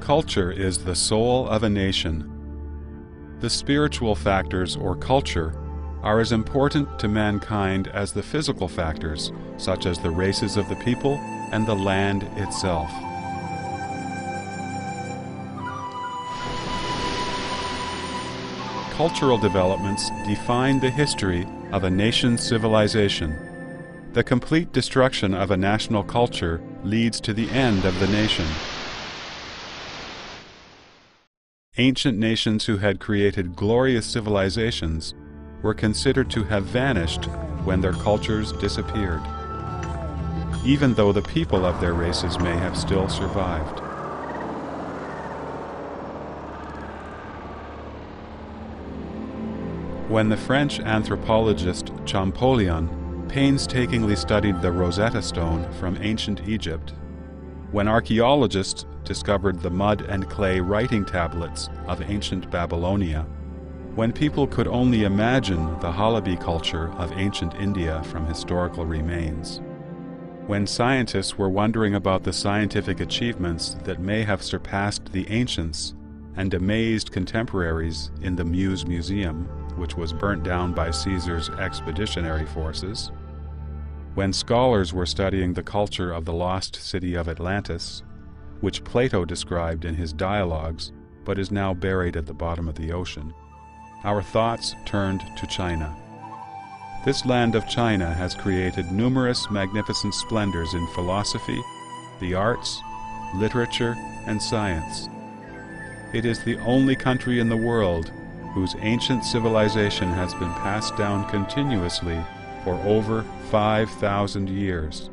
Culture is the soul of a nation. The spiritual factors, or culture, are as important to mankind as the physical factors, such as the races of the people and the land itself. Cultural developments define the history of a nation's civilization. The complete destruction of a national culture leads to the end of the nation. Ancient nations who had created glorious civilizations were considered to have vanished when their cultures disappeared, even though the people of their races may have still survived. When the French anthropologist Champollion painstakingly studied the Rosetta Stone from ancient Egypt, when archaeologists discovered the mud and clay writing tablets of ancient Babylonia, when people could only imagine the Halabi culture of ancient India from historical remains, when scientists were wondering about the scientific achievements that may have surpassed the ancients and amazed contemporaries in the Muse Museum, which was burnt down by Caesar's expeditionary forces, when scholars were studying the culture of the lost city of Atlantis, which Plato described in his dialogues but is now buried at the bottom of the ocean, our thoughts turned to China. This land of China has created numerous magnificent splendors in philosophy, the arts, literature, and science. It is the only country in the world whose ancient civilization has been passed down continuously for over 5,000 years.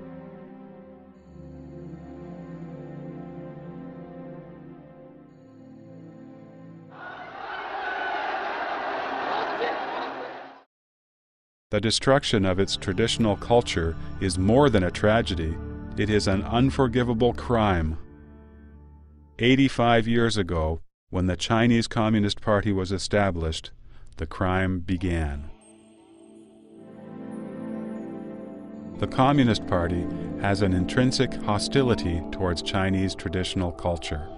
The destruction of its traditional culture is more than a tragedy, it is an unforgivable crime. 85 years ago, when the Chinese Communist Party was established, the crime began. The Communist Party has an intrinsic hostility towards Chinese traditional culture.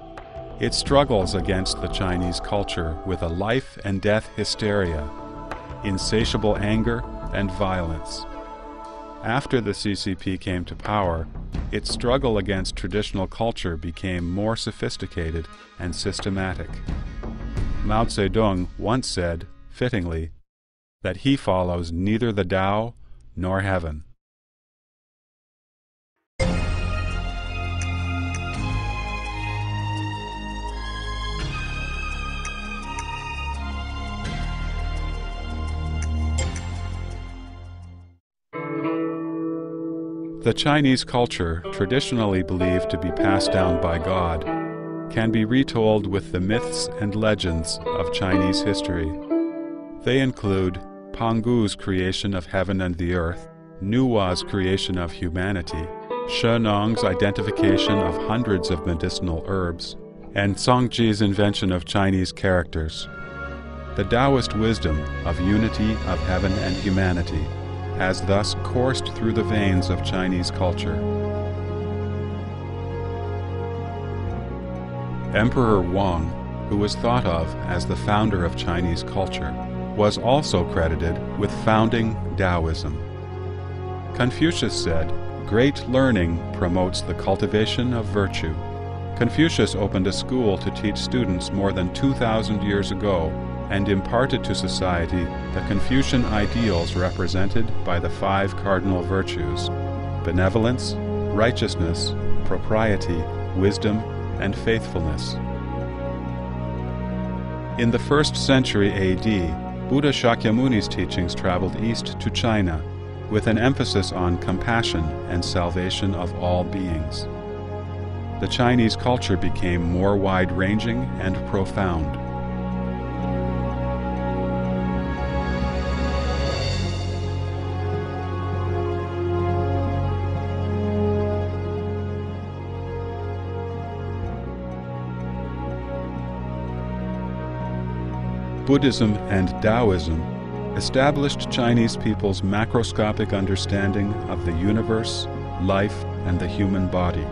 It struggles against the Chinese culture with a life and death hysteria, insatiable anger, and violence. After the CCP came to power, its struggle against traditional culture became more sophisticated and systematic. Mao Zedong once said, fittingly, that he follows neither the Tao nor heaven. The Chinese culture, traditionally believed to be passed down by God, can be retold with the myths and legends of Chinese history. They include Pangu's creation of heaven and the earth, Nuwa's creation of humanity, Shennong's identification of hundreds of medicinal herbs, and Zongji's invention of Chinese characters. The Taoist wisdom of unity of heaven and humanity has thus coursed through the veins of Chinese culture. Emperor Wang, who was thought of as the founder of Chinese culture, was also credited with founding Taoism. Confucius said, "Great learning promotes the cultivation of virtue." Confucius opened a school to teach students more than 2,000 years ago and imparted to society the Confucian ideals represented by the 5 cardinal virtues: benevolence, righteousness, propriety, wisdom, and faithfulness. In the 1st century AD, Buddha Shakyamuni's teachings traveled east to China, with an emphasis on compassion and salvation of all beings. The Chinese culture became more wide-ranging and profound. Buddhism and Taoism established Chinese people's macroscopic understanding of the universe, life, and the human body.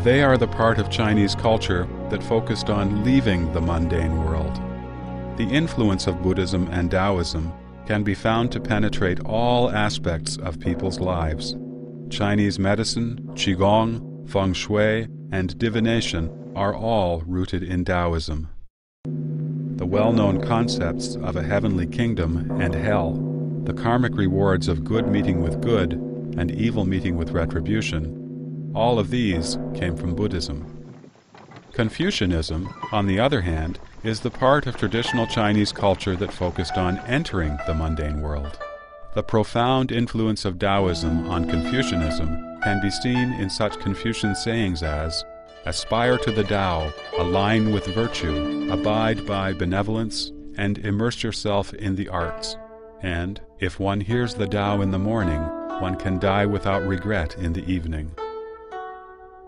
They are the part of Chinese culture that focused on leaving the mundane world. The influence of Buddhism and Taoism can be found to penetrate all aspects of people's lives. Chinese medicine, Qigong, Feng Shui, and divination are all rooted in Taoism. The well-known concepts of a heavenly kingdom and hell, the karmic rewards of good meeting with good and evil meeting with retribution, all of these came from Buddhism. Confucianism, on the other hand, is the part of traditional Chinese culture that focused on entering the mundane world. The profound influence of Taoism on Confucianism can be seen in such Confucian sayings as, "Aspire to the Tao, align with virtue, abide by benevolence, and immerse yourself in the arts." And, "If one hears the Tao in the morning, one can die without regret in the evening."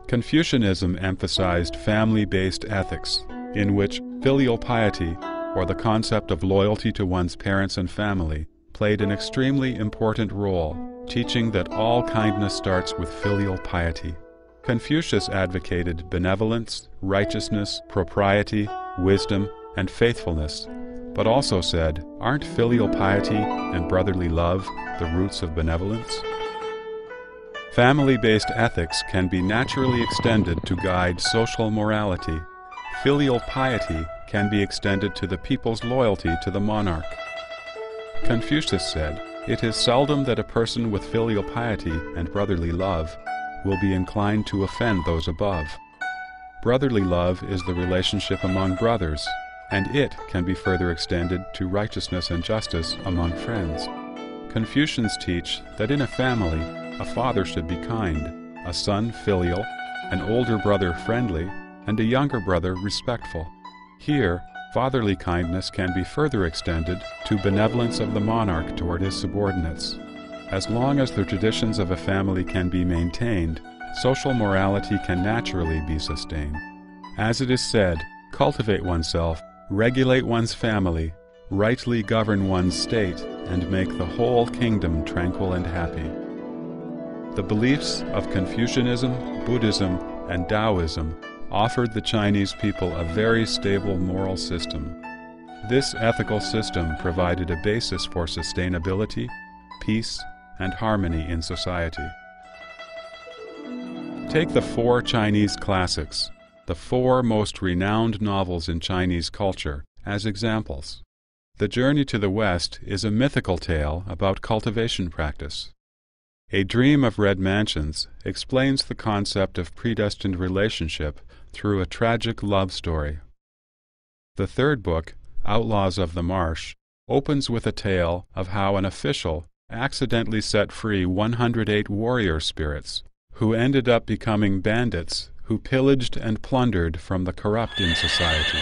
Confucianism emphasized family-based ethics, in which filial piety, or the concept of loyalty to one's parents and family, played an extremely important role, teaching that all kindness starts with filial piety. Confucius advocated benevolence, righteousness, propriety, wisdom, and faithfulness, but also said, "Aren't filial piety and brotherly love the roots of benevolence?" Family-based ethics can be naturally extended to guide social morality. Filial piety can be extended to the people's loyalty to the monarch. Confucius said, "It is seldom that a person with filial piety and brotherly love will be inclined to offend those above. Brotherly love is the relationship among brothers, and it can be further extended to righteousness and justice among friends." Confucians teach that in a family, a father should be kind, a son filial, an older brother friendly, and a younger brother respectful. Here, fatherly kindness can be further extended to benevolence of the monarch toward his subordinates. As long as the traditions of a family can be maintained, social morality can naturally be sustained. As it is said, cultivate oneself, regulate one's family, rightly govern one's state, and make the whole kingdom tranquil and happy. The beliefs of Confucianism, Buddhism, and Taoism offered the Chinese people a very stable moral system. This ethical system provided a basis for sustainability, peace, and harmony in society. Take the 4 Chinese classics, the 4 most renowned novels in Chinese culture, as examples. The Journey to the West is a mythical tale about cultivation practice. A Dream of Red Mansions explains the concept of predestined relationship through a tragic love story. The 3rd book, Outlaws of the Marsh, opens with a tale of how an official accidentally set free 108 warrior spirits, who ended up becoming bandits who pillaged and plundered from the corrupt in society.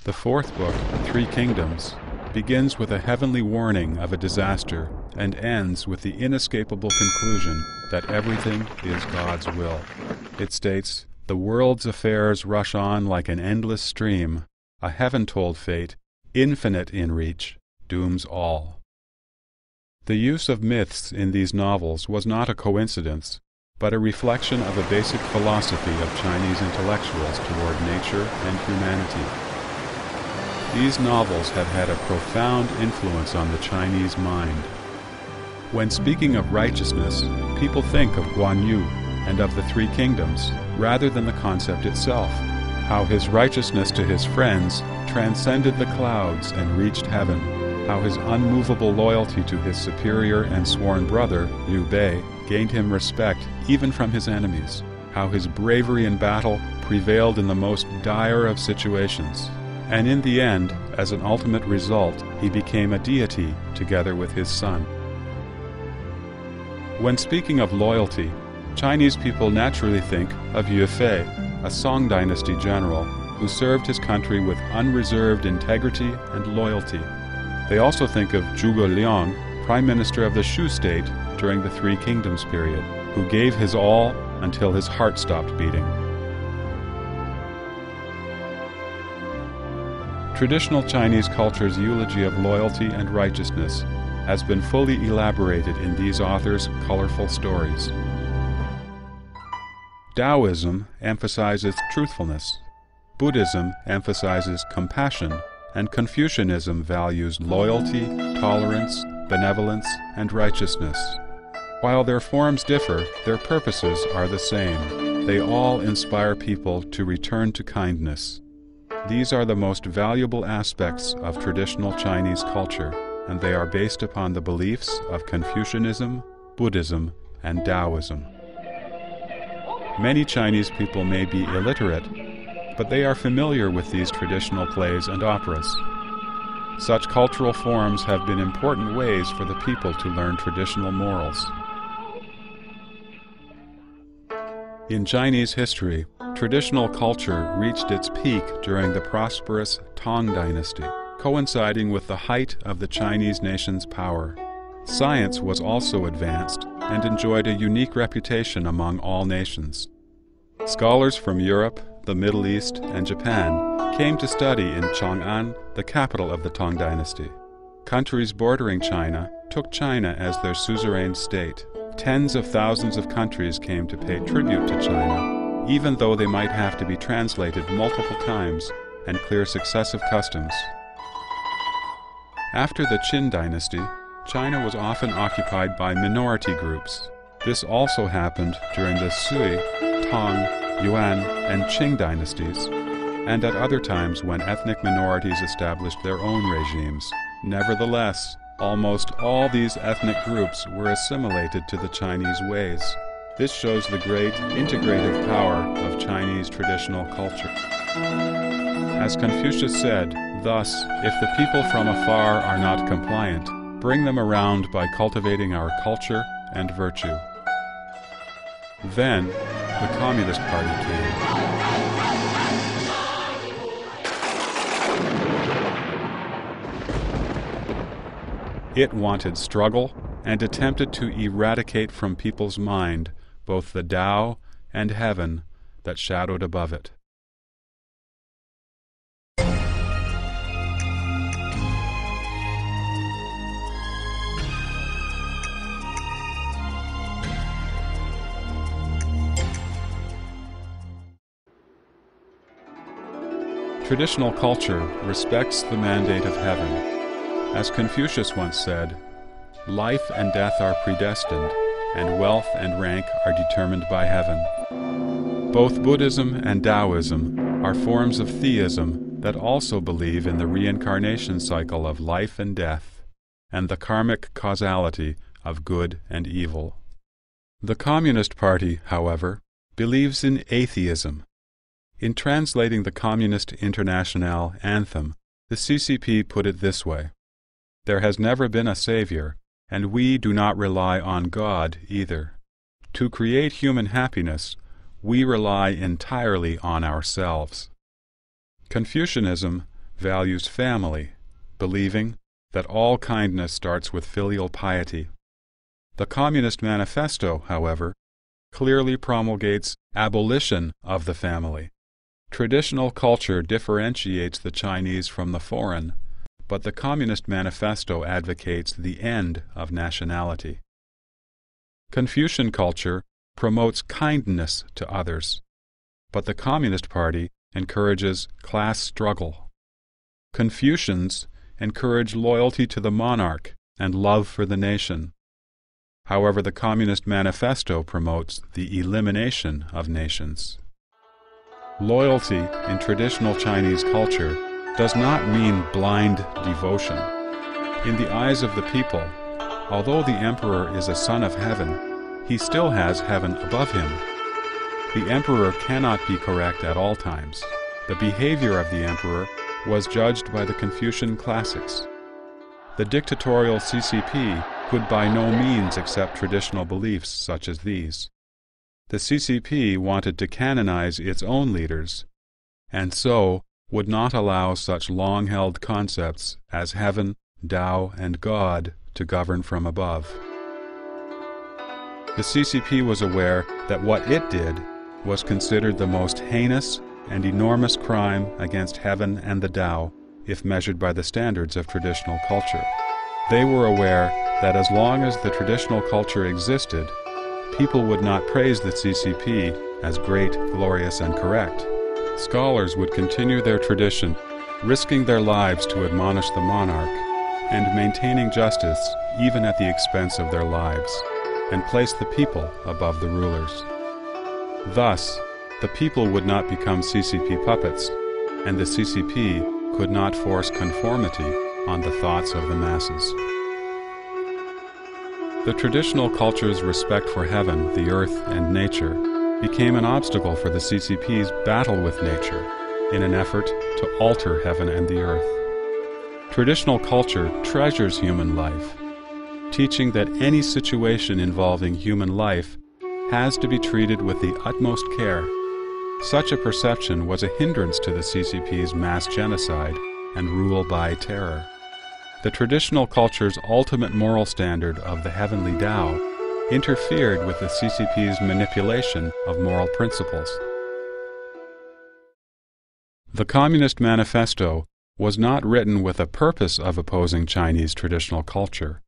The 4th book, 3 Kingdoms, begins with a heavenly warning of a disaster and ends with the inescapable conclusion that everything is God's will. It states, "The world's affairs rush on like an endless stream. A heaven-told fate, infinite in reach, dooms all." The use of myths in these novels was not a coincidence, but a reflection of a basic philosophy of Chinese intellectuals toward nature and humanity. These novels have had a profound influence on the Chinese mind. When speaking of righteousness, people think of Guan Yu and of the 3 kingdoms, rather than the concept itself, how his righteousness to his friends transcended the clouds and reached heaven, how his unmovable loyalty to his superior and sworn brother, Liu Bei, gained him respect even from his enemies, how his bravery in battle prevailed in the most dire of situations, and in the end, as an ultimate result, he became a deity together with his son. When speaking of loyalty, Chinese people naturally think of Yue Fei, a Song dynasty general who served his country with unreserved integrity and loyalty. They also think of Zhuge Liang, Prime Minister of the Shu state during the 3 Kingdoms period, who gave his all until his heart stopped beating. Traditional Chinese culture's eulogy of loyalty and righteousness has been fully elaborated in these authors' colorful stories. Taoism emphasizes truthfulness. Buddhism emphasizes compassion, and Confucianism values loyalty, tolerance, benevolence, and righteousness. While their forms differ, their purposes are the same. They all inspire people to return to kindness. These are the most valuable aspects of traditional Chinese culture, and they are based upon the beliefs of Confucianism, Buddhism, and Taoism. Many Chinese people may be illiterate, but they are familiar with these traditional plays and operas. Such cultural forms have been important ways for the people to learn traditional morals. In Chinese history, traditional culture reached its peak during the prosperous Tang Dynasty, coinciding with the height of the Chinese nation's power. Science was also advanced and enjoyed a unique reputation among all nations. Scholars from Europe, the Middle East, and Japan came to study in Chang'an, the capital of the Tang Dynasty. Countries bordering China took China as their suzerain state. Tens of thousands of countries came to pay tribute to China, even though they might have to be translated multiple times and clear successive customs. After the Qin dynasty, China was often occupied by minority groups. This also happened during the Sui, Tang, Yuan, and Qing dynasties, and at other times when ethnic minorities established their own regimes. Nevertheless, almost all these ethnic groups were assimilated to the Chinese ways. This shows the great integrative power of Chinese traditional culture. As Confucius said, thus, if the people from afar are not compliant, bring them around by cultivating our culture and virtue. Then, the Communist Party came. It wanted struggle and attempted to eradicate from people's mind both the Tao and heaven that shadowed above it. Traditional culture respects the mandate of heaven. As Confucius once said, life and death are predestined, and wealth and rank are determined by heaven. Both Buddhism and Taoism are forms of theism that also believe in the reincarnation cycle of life and death, and the karmic causality of good and evil. The Communist Party, however, believes in atheism. In translating the Communist Internationale anthem, the CCP put it this way: "There has never been a savior, and we do not rely on God either. To create human happiness, we rely entirely on ourselves." Confucianism values family, believing that all kindness starts with filial piety. The Communist Manifesto, however, clearly promulgates abolition of the family. Traditional culture differentiates the Chinese from the foreign, but the Communist Manifesto advocates the end of nationality. Confucian culture promotes kindness to others, but the Communist Party encourages class struggle. Confucians encourage loyalty to the monarch and love for the nation. However, the Communist Manifesto promotes the elimination of nations. Loyalty in traditional Chinese culture does not mean blind devotion. In the eyes of the people, although the emperor is a son of heaven, he still has heaven above him. The emperor cannot be correct at all times. The behavior of the emperor was judged by the Confucian classics. The dictatorial CCP could by no means accept traditional beliefs such as these. The CCP wanted to canonize its own leaders, and so would not allow such long-held concepts as heaven, Tao, and God to govern from above. The CCP was aware that what it did was considered the most heinous and enormous crime against heaven and the Tao, if measured by the standards of traditional culture. They were aware that as long as the traditional culture existed, people would not praise the CCP as great, glorious, and correct. Scholars would continue their tradition, risking their lives to admonish the monarch, and maintaining justice even at the expense of their lives, and place the people above the rulers. Thus, the people would not become CCP puppets, and the CCP could not force conformity on the thoughts of the masses. The traditional culture's respect for heaven, the earth, and nature became an obstacle for the CCP's battle with nature in an effort to alter heaven and the earth. Traditional culture treasures human life, teaching that any situation involving human life has to be treated with the utmost care. Such a perception was a hindrance to the CCP's mass genocide and rule by terror. The traditional culture's ultimate moral standard of the heavenly Tao interfered with the CCP's manipulation of moral principles. The Communist Manifesto was not written with a purpose of opposing Chinese traditional culture.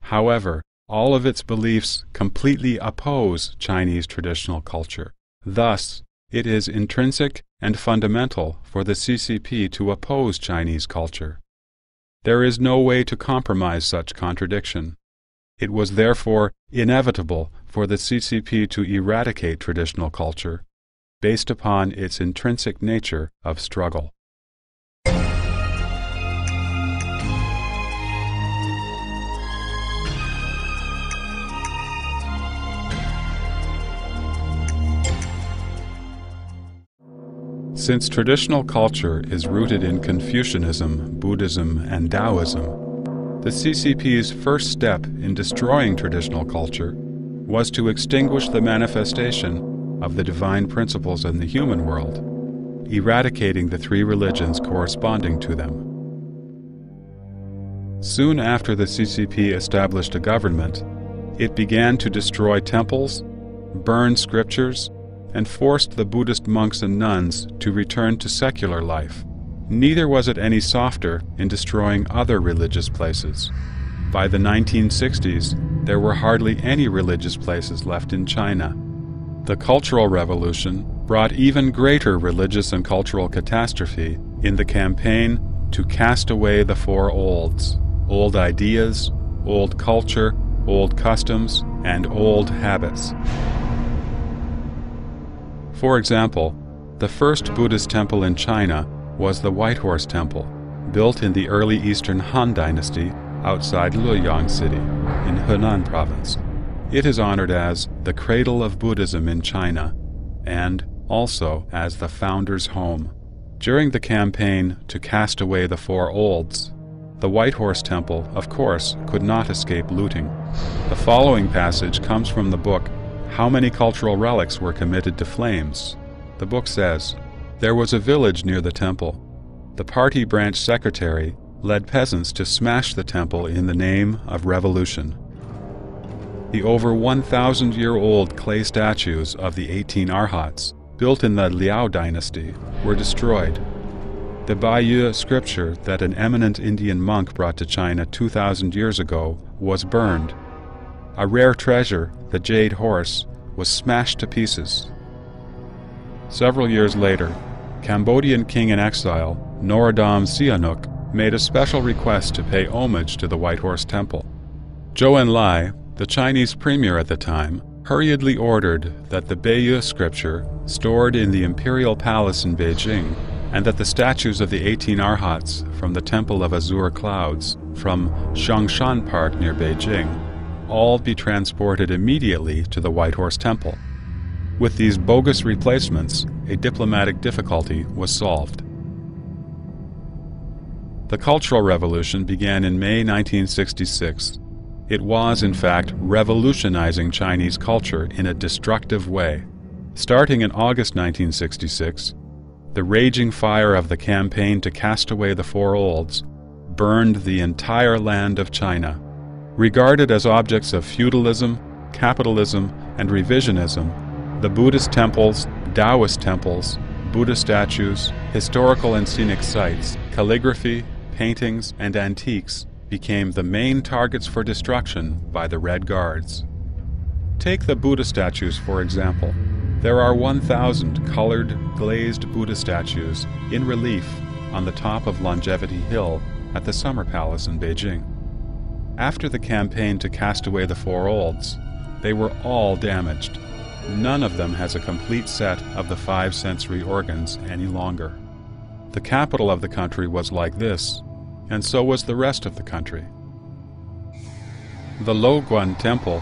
However, all of its beliefs completely oppose Chinese traditional culture. Thus, it is intrinsic and fundamental for the CCP to oppose Chinese culture. There is no way to compromise such contradiction. It was therefore inevitable for the CCP to eradicate traditional culture, based upon its intrinsic nature of struggle. Since traditional culture is rooted in Confucianism, Buddhism, and Taoism, the CCP's first step in destroying traditional culture was to extinguish the manifestation of the divine principles in the human world, eradicating the three religions corresponding to them. Soon after the CCP established a government, it began to destroy temples, burn scriptures, and forced the Buddhist monks and nuns to return to secular life. Neither was it any softer in destroying other religious places. By the 1960s, there were hardly any religious places left in China. The Cultural Revolution brought even greater religious and cultural catastrophe in the campaign to cast away the four olds: old ideas, old culture, old customs, and old habits. For example, the first Buddhist temple in China was the White Horse Temple, built in the early Eastern Han Dynasty outside Luoyang City in Henan Province. It is honored as the cradle of Buddhism in China and also as the founder's home. During the campaign to cast away the four olds, the White Horse Temple, of course, could not escape looting. The following passage comes from the book How Many Cultural Relics Were Committed to Flames? The book says, "There was a village near the temple. The party branch secretary led peasants to smash the temple in the name of revolution. The over 1,000-year-old clay statues of the 18 Arhats, built in the Liao dynasty, were destroyed. The Bayeux scripture that an eminent Indian monk brought to China 2,000 years ago was burned. A rare treasure, the jade horse, was smashed to pieces." Several years later, Cambodian king in exile, Norodom Sihanouk, made a special request to pay homage to the White Horse Temple. Zhou Enlai, the Chinese premier at the time, hurriedly ordered that the Bayeux scripture, stored in the imperial palace in Beijing, and that the statues of the 18 Arhats from the Temple of Azure Clouds from Xiangshan Park near Beijing all be transported immediately to the White Horse Temple. With these bogus replacements, a diplomatic difficulty was solved. The Cultural Revolution began in May 1966. It was, in fact, revolutionizing Chinese culture in a destructive way. Starting in August 1966, the raging fire of the campaign to cast away the four olds burned the entire land of China. Regarded as objects of feudalism, capitalism, and revisionism, the Buddhist temples, Taoist temples, Buddha statues, historical and scenic sites, calligraphy, paintings, and antiques became the main targets for destruction by the Red Guards. Take the Buddha statues, for example. There are 1,000 colored, glazed Buddha statues in relief on the top of Longevity Hill at the Summer Palace in Beijing. After the campaign to cast away the four olds, they were all damaged. None of them has a complete set of the 5 sensory organs any longer. The capital of the country was like this, and so was the rest of the country. The Luoguan Temple,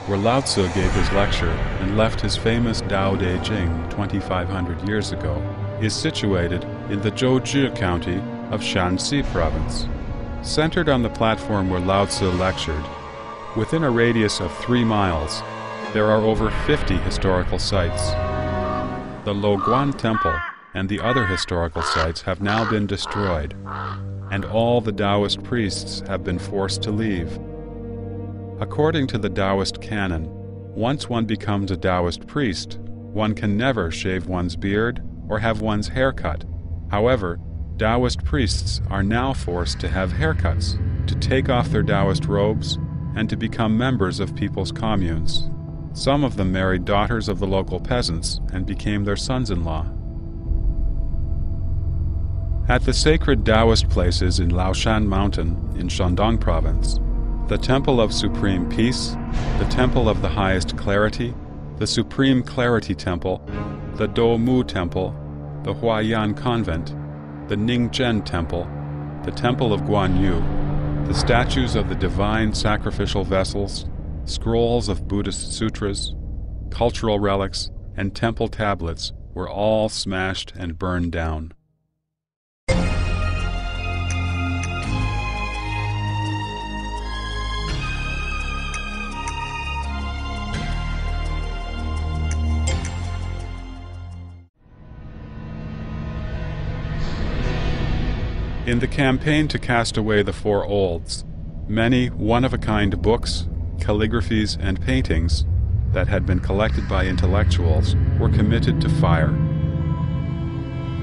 where Lao Tzu gave his lecture and left his famous Tao Te Ching 2,500 years ago, is situated in the Zhouzhi County of Shanxi Province. Centered on the platform where Lao Tzu lectured, within a radius of 3 miles, there are over 50 historical sites. The Luoguan Temple and the other historical sites have now been destroyed, and all the Taoist priests have been forced to leave. According to the Taoist canon, once one becomes a Taoist priest, one can never shave one's beard or have one's hair cut. However, Taoist priests are now forced to have haircuts, to take off their Taoist robes, and to become members of people's communes. Some of them married daughters of the local peasants and became their sons-in-law. At the sacred Taoist places in Laoshan Mountain in Shandong Province, the Temple of Supreme Peace, the Temple of the Highest Clarity, the Supreme Clarity Temple, the Doumu Temple, the Huayan Convent, the Ningzhen Temple, the Temple of Guan Yu, the statues of the divine sacrificial vessels, scrolls of Buddhist sutras, cultural relics, and temple tablets were all smashed and burned down. In the campaign to cast away the four olds, many one-of-a-kind books, calligraphies, and paintings that had been collected by intellectuals were committed to fire.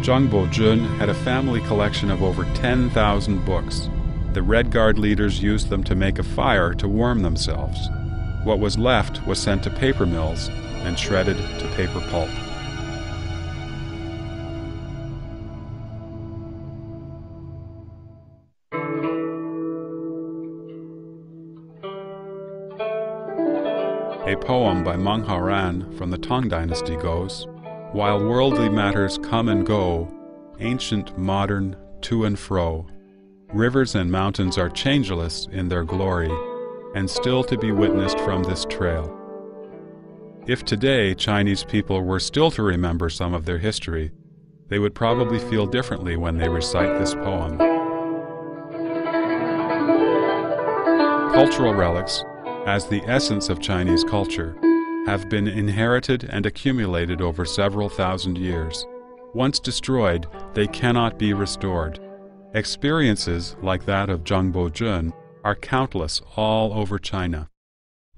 Zhang Bojun had a family collection of over 10,000 books. The Red Guard leaders used them to make a fire to warm themselves. What was left was sent to paper mills and shredded to paper pulp. A poem by Meng Haoran from the Tang Dynasty goes, "While worldly matters come and go, ancient, modern, to and fro, rivers and mountains are changeless in their glory, and still to be witnessed from this trail." If today Chinese people were still to remember some of their history, they would probably feel differently when they recite this poem. Cultural relics, as the essence of Chinese culture, have been inherited and accumulated over several thousand years. Once destroyed, they cannot be restored. Experiences like that of Zhang Bojun are countless all over China.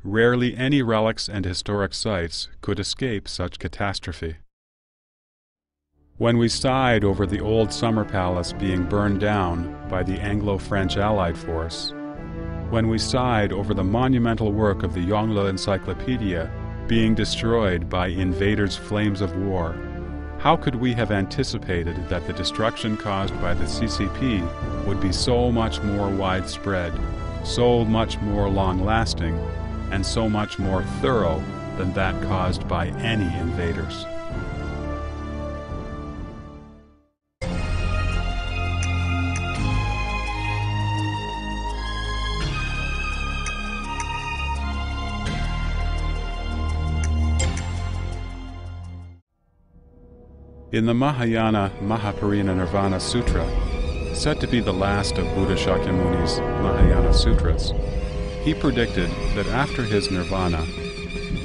Rarely any relics and historic sites could escape such catastrophe. When we sighed over the old summer palace being burned down by the Anglo-French Allied force, when we sighed over the monumental work of the Yongle Encyclopedia being destroyed by invaders' flames of war, how could we have anticipated that the destruction caused by the CCP would be so much more widespread, so much more long-lasting, and so much more thorough than that caused by any invaders? In the Mahayana Mahaparinirvana Sutra, said to be the last of Buddha Shakyamuni's Mahayana Sutras, he predicted that after his nirvana,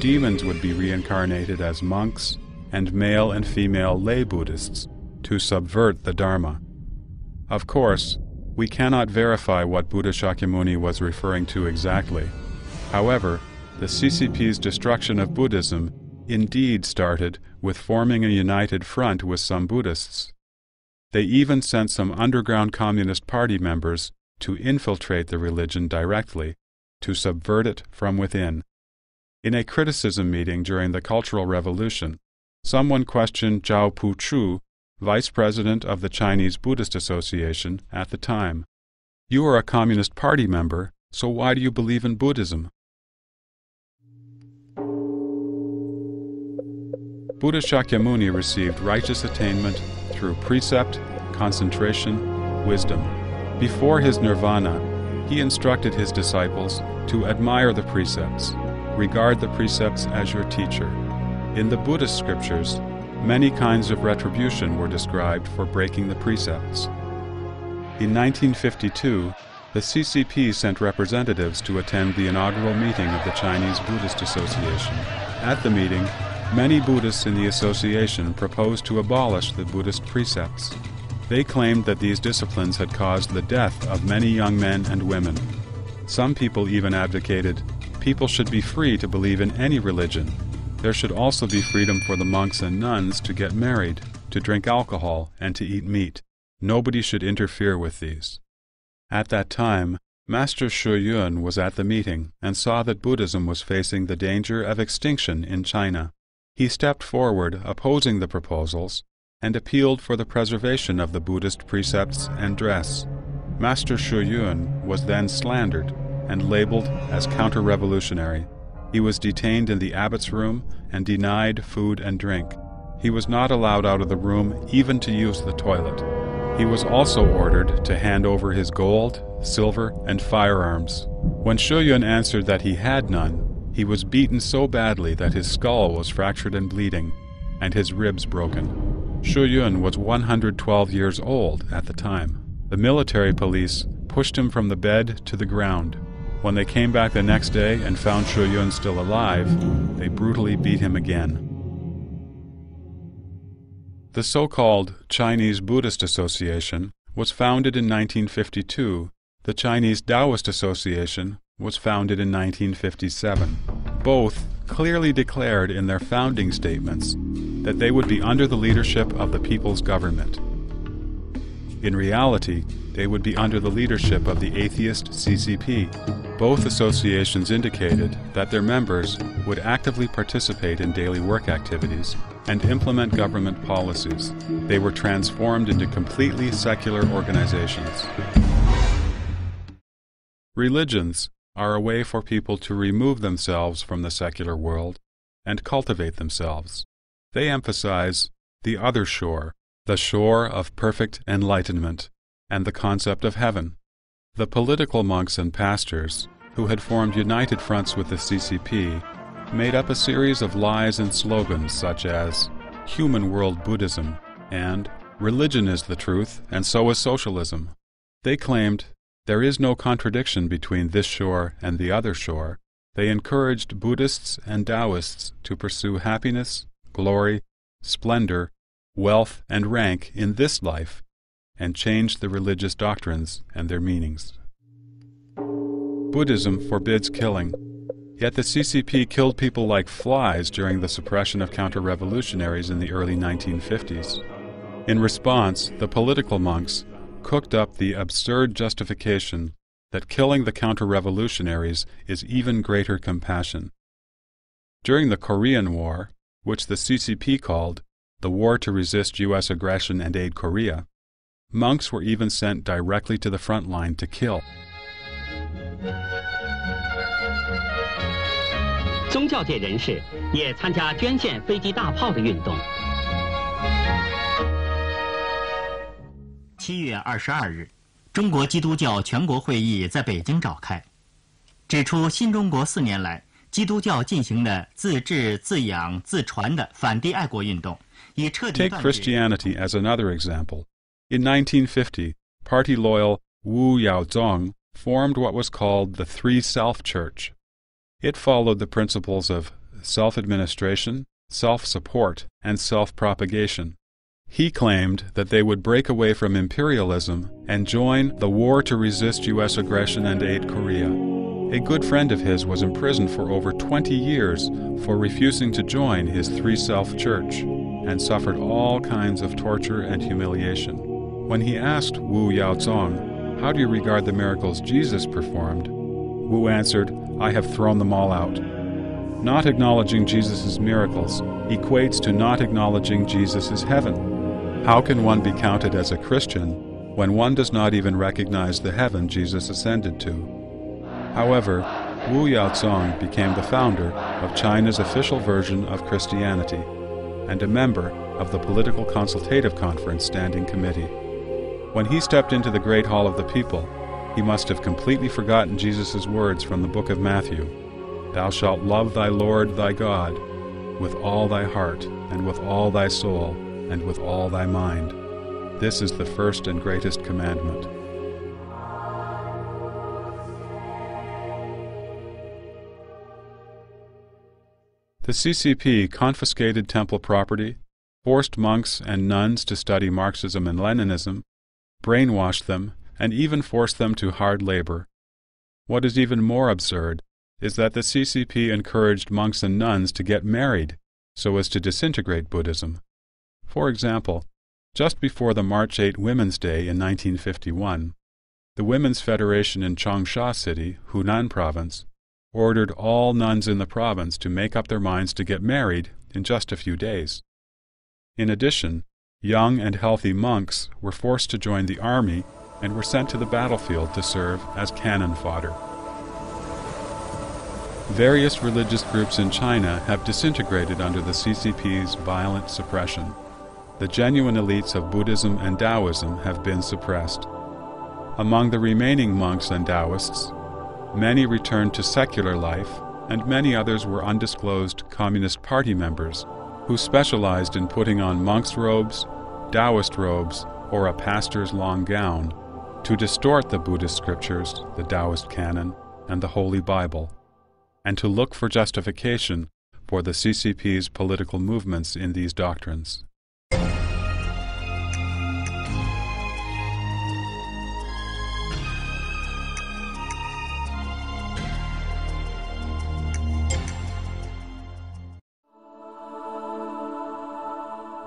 demons would be reincarnated as monks and male and female lay Buddhists to subvert the Dharma. Of course, we cannot verify what Buddha Shakyamuni was referring to exactly. However, the CCP's destruction of Buddhism indeed started with forming a united front with some Buddhists. They even sent some underground Communist Party members to infiltrate the religion directly, to subvert it from within. In a criticism meeting during the Cultural Revolution, Someone questioned Zhao Puchu, vice president of the Chinese Buddhist Association at the time. "You are a Communist Party member, so why do you believe in Buddhism?" Buddha Shakyamuni received righteous attainment through precept, concentration, wisdom. Before his nirvana, he instructed his disciples to admire the precepts, regard the precepts as your teacher. In the Buddhist scriptures, many kinds of retribution were described for breaking the precepts. In 1952, the CCP sent representatives to attend the inaugural meeting of the Chinese Buddhist Association. At the meeting, many Buddhists in the association proposed to abolish the Buddhist precepts. They claimed that these disciplines had caused the death of many young men and women. Some people even advocated people should be free to believe in any religion. There should also be freedom for the monks and nuns to get married, to drink alcohol, and to eat meat. Nobody should interfere with these. At that time, Master Xu Yun was at the meeting and saw that Buddhism was facing the danger of extinction in China. He stepped forward opposing the proposals and appealed for the preservation of the Buddhist precepts and dress. Master Xu Yun was then slandered and labeled as counter-revolutionary. He was detained in the abbot's room and denied food and drink. He was not allowed out of the room even to use the toilet. He was also ordered to hand over his gold, silver, and firearms. When Xu Yun answered that he had none, he was beaten so badly that his skull was fractured and bleeding, and his ribs broken. Xu Yun was 112 years old at the time. The military police pushed him from the bed to the ground. When they came back the next day and found Xu Yun still alive, they brutally beat him again. The so-called Chinese Buddhist Association was founded in 1952. The Chinese Taoist Association was founded in 1957. Both clearly declared in their founding statements that they would be under the leadership of the people's government. In reality, they would be under the leadership of the atheist CCP. Both associations indicated that their members would actively participate in daily work activities and implement government policies. They were transformed into completely secular organizations. Religions are a way for people to remove themselves from the secular world and cultivate themselves. They emphasize the other shore, the shore of perfect enlightenment, and the concept of heaven. The political monks and pastors, who had formed united fronts with the CCP, made up a series of lies and slogans such as "Human World Buddhism" and "Religion is the truth, and so is socialism." They claimed there is no contradiction between this shore and the other shore. They encouraged Buddhists and Taoists to pursue happiness, glory, splendor, wealth, and rank in this life, and changed the religious doctrines and their meanings. Buddhism forbids killing, yet the CCP killed people like flies during the suppression of counter-revolutionaries in the early 1950s. In response, the political monks cooked up the absurd justification that killing the counter-revolutionaries is even greater compassion. During the Korean War, which the CCP called the War to Resist U.S. Aggression and Aid Korea, monks were even sent directly to the front line to kill. 宗教界人士也参加捐献飞机大炮的运动。7月22日，中国基督教全国会议在北京召开，指出新中国4年来，基督教进行的自治、自养、自传的反帝爱国运动，以彻底 Take Christianity as another example. In 1950, party-loyal Wu Yaozong formed what was called the Three Self Church. It followed the principles of self-administration, self-support, and self-propagation. He claimed that they would break away from imperialism and join the war to resist U.S. aggression and aid Korea. A good friend of his was imprisoned for over 20 years for refusing to join his Three Self Church and suffered all kinds of torture and humiliation. When he asked Wu Yaozong, "How do you regard the miracles Jesus performed?" Wu answered, "I have thrown them all out." Not acknowledging Jesus' miracles equates to not acknowledging Jesus' heaven. How can one be counted as a Christian when one does not even recognize the heaven Jesus ascended to? However, Wu Yaozong became the founder of China's official version of Christianity and a member of the Political Consultative Conference Standing Committee. When he stepped into the Great Hall of the People, he must have completely forgotten Jesus' words from the book of Matthew, "Thou shalt love thy Lord thy God with all thy heart, and with all thy soul, and with all thy mind. This is the first and greatest commandment." The CCP confiscated temple property, forced monks and nuns to study Marxism and Leninism, brainwashed them, and even forced them to hard labor. What is even more absurd is that the CCP encouraged monks and nuns to get married so as to disintegrate Buddhism. For example, just before the March 8 Women's Day in 1951, the Women's Federation in Changsha City, Hunan Province, ordered all nuns in the province to make up their minds to get married in just a few days. In addition, young and healthy monks were forced to join the army and were sent to the battlefield to serve as cannon fodder. Various religious groups in China have disintegrated under the CCP's violent suppression. The genuine elites of Buddhism and Taoism have been suppressed. Among the remaining monks and Taoists, many returned to secular life, and many others were undisclosed Communist Party members who specialized in putting on monk's robes, Taoist robes, or a pastor's long gown to distort the Buddhist scriptures, the Taoist canon, and the Holy Bible, and to look for justification for the CCP's political movements in these doctrines.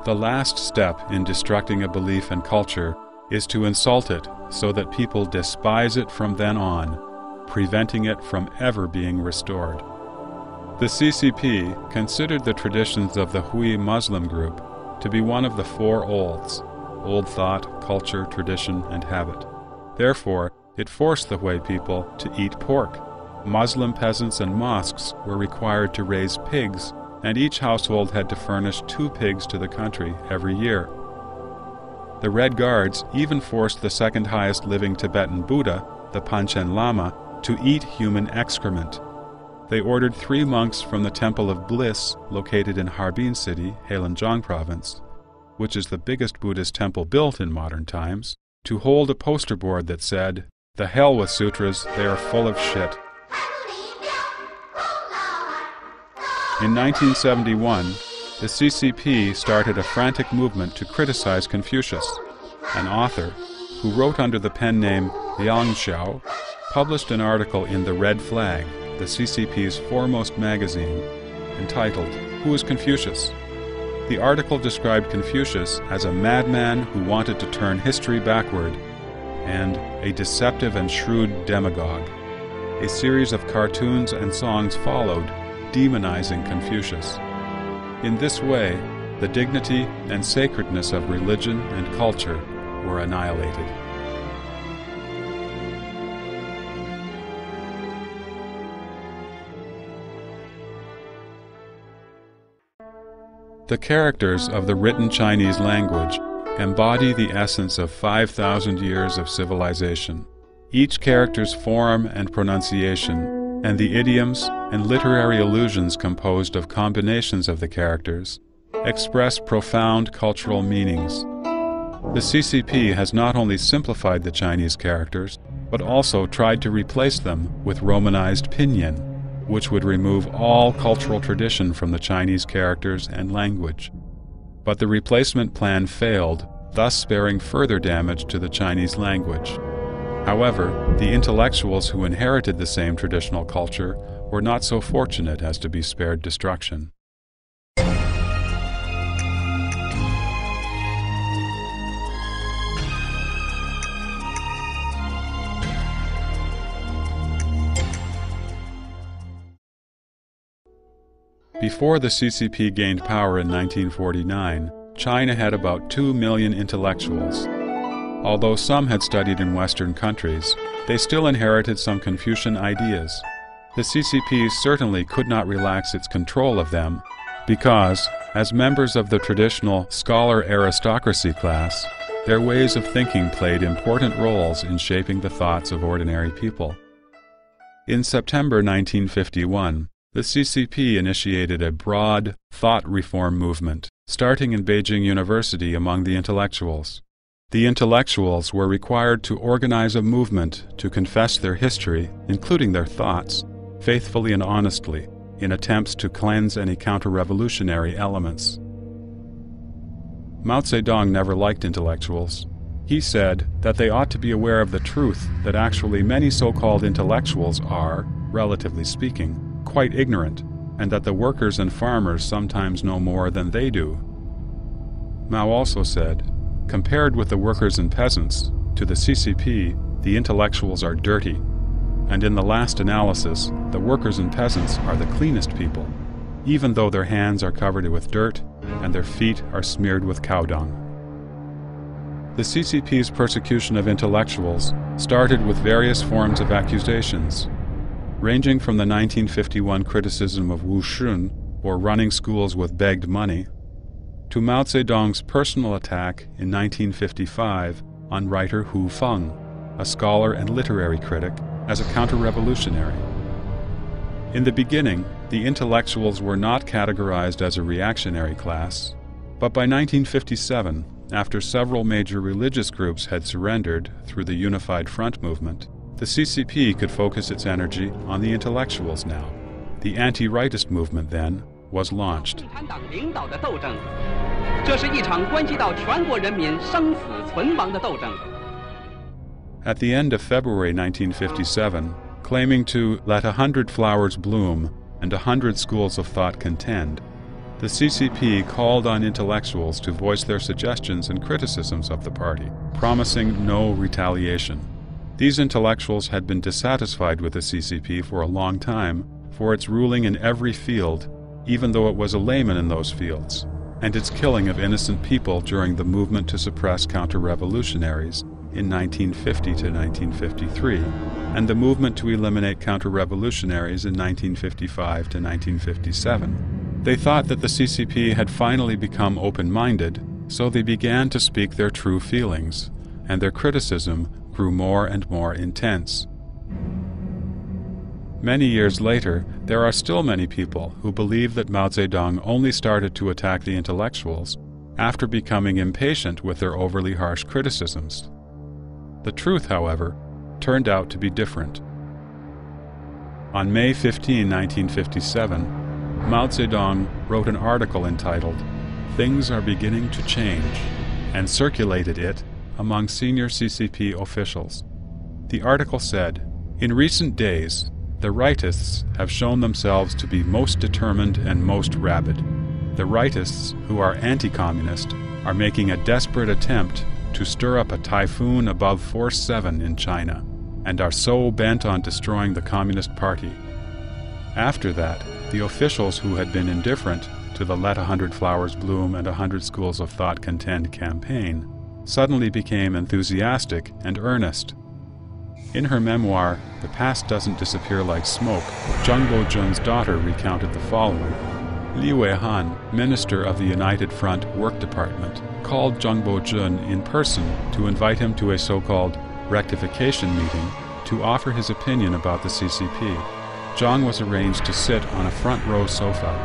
The last step in destructing a belief and culture is to insult it so that people despise it from then on, preventing it from ever being restored. The CCP considered the traditions of the Hui Muslim group to be one of the four olds: old thought, culture, tradition, and habit. Therefore, it forced the Hui people to eat pork. Muslim peasants and mosques were required to raise pigs, and each household had to furnish 2 pigs to the country every year. The Red Guards even forced the second highest living Tibetan Buddha, the Panchen Lama, to eat human excrement. They ordered 3 monks from the Temple of Bliss, located in Harbin City, Heilongjiang Province, which is the biggest Buddhist temple built in modern times, to hold a poster board that said, "The hell with sutras, they are full of shit." In 1971, the CCP started a frantic movement to criticize Confucius. An author, who wrote under the pen name Liang Xiao, published an article in The Red Flag, the CCP's foremost magazine, entitled, "Who is Confucius?" The article described Confucius as a madman who wanted to turn history backward and a deceptive and shrewd demagogue. A series of cartoons and songs followed, demonizing Confucius. In this way, the dignity and sacredness of religion and culture were annihilated. The characters of the written Chinese language embody the essence of 5,000 years of civilization. Each character's form and pronunciation, and the idioms and literary allusions composed of combinations of the characters, express profound cultural meanings. The CCP has not only simplified the Chinese characters, but also tried to replace them with Romanized pinyin, which would remove all cultural tradition from the Chinese characters and language. But the replacement plan failed, thus sparing further damage to the Chinese language. However, the intellectuals who inherited the same traditional culture were not so fortunate as to be spared destruction. Before the CCP gained power in 1949, China had about 2 million intellectuals. Although some had studied in Western countries, they still inherited some Confucian ideas. The CCP certainly could not relax its control of them because, as members of the traditional scholar aristocracy class, their ways of thinking played important roles in shaping the thoughts of ordinary people. In September 1951, the CCP initiated a broad thought reform movement, starting in Beijing University among the intellectuals. The intellectuals were required to organize a movement to confess their history, including their thoughts, faithfully and honestly, in attempts to cleanse any counter-revolutionary elements. Mao Zedong never liked intellectuals. He said that they ought to be aware of the truth that actually many so-called intellectuals are, relatively speaking, quite ignorant, and that the workers and farmers sometimes know more than they do. Mao also said, compared with the workers and peasants, to the CCP, the intellectuals are dirty, and in the last analysis, the workers and peasants are the cleanest people, even though their hands are covered with dirt and their feet are smeared with cow dung. The CCP's persecution of intellectuals started with various forms of accusations, ranging from the 1951 criticism of Wu Shun, or running schools with begged money, to Mao Zedong's personal attack in 1955 on writer Hu Feng, a scholar and literary critic, as a counter-revolutionary. In the beginning, the intellectuals were not categorized as a reactionary class, but by 1957, after several major religious groups had surrendered through the Unified Front movement, the CCP could focus its energy on the intellectuals now. The anti-rightist movement, then, was launched. At the end of February 1957, claiming to let 100 flowers bloom and 100 schools of thought contend, the CCP called on intellectuals to voice their suggestions and criticisms of the party, promising no retaliation. These intellectuals had been dissatisfied with the CCP for a long time for its ruling in every field, even though it was a layman in those fields, and its killing of innocent people during the movement to suppress counter-revolutionaries in 1950 to 1953, and the movement to eliminate counter-revolutionaries in 1955 to 1957. They thought that the CCP had finally become open-minded, so they began to speak their true feelings, and their criticism grew more and more intense. Many years later, there are still many people who believe that Mao Zedong only started to attack the intellectuals after becoming impatient with their overly harsh criticisms. The truth, however, turned out to be different. On May 15, 1957, Mao Zedong wrote an article entitled, "Things Are Beginning to Change," and circulated it among senior CCP officials. The article said, "In recent days, the rightists have shown themselves to be most determined and most rabid. The rightists, who are anti-communist, are making a desperate attempt to stir up a typhoon above Force 7 in China, and are so bent on destroying the Communist Party." After that, the officials who had been indifferent to the Let 100 Flowers Bloom and 100 Schools of Thought Contend campaign suddenly became enthusiastic and earnest. In her memoir, The Past Doesn't Disappear Like Smoke, Zhang Bozhen's daughter recounted the following. Li Weihan, minister of the United Front Work Department, called Zhang Bozhen in person to invite him to a so-called rectification meeting to offer his opinion about the CCP. Zhang was arranged to sit on a front row sofa.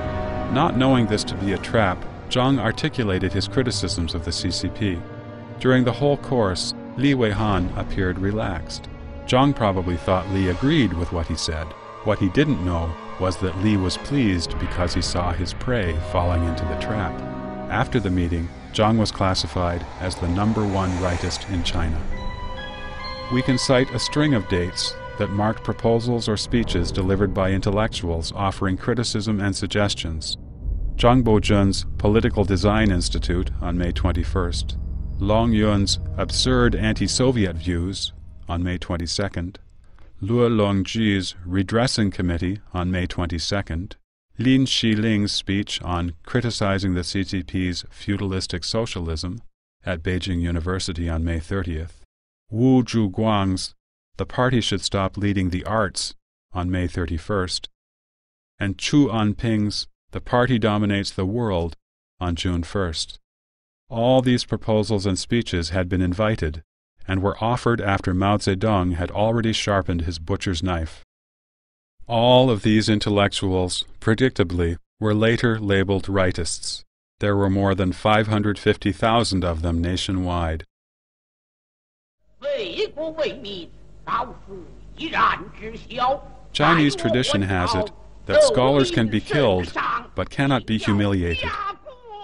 Not knowing this to be a trap, Zhang articulated his criticisms of the CCP. During the whole course, Li Weihan appeared relaxed. Zhang probably thought Li agreed with what he said. What he didn't know was that Li was pleased because he saw his prey falling into the trap. After the meeting, Zhang was classified as the #1 rightist in China. We can cite a string of dates that marked proposals or speeches delivered by intellectuals offering criticism and suggestions. Zhang Bozhen's Political Design Institute on May 21st, Long Yun's Absurd Anti-Soviet Views on May 22nd, Luo Longji's Redressing Committee on May 22nd, Lin Xiling's speech on criticizing the CCP's feudalistic socialism at Beijing University on May 30th, Wu Zhuguang's "The party should stop leading the arts" on May 31st, and Chu Anping's "The party dominates the world" on June 1st. All these proposals and speeches had been invited and were offered after Mao Zedong had already sharpened his butcher's knife. All of these intellectuals, predictably, were later labeled rightists. There were more than 550,000 of them nationwide. Chinese tradition has it that scholars can be killed but cannot be humiliated.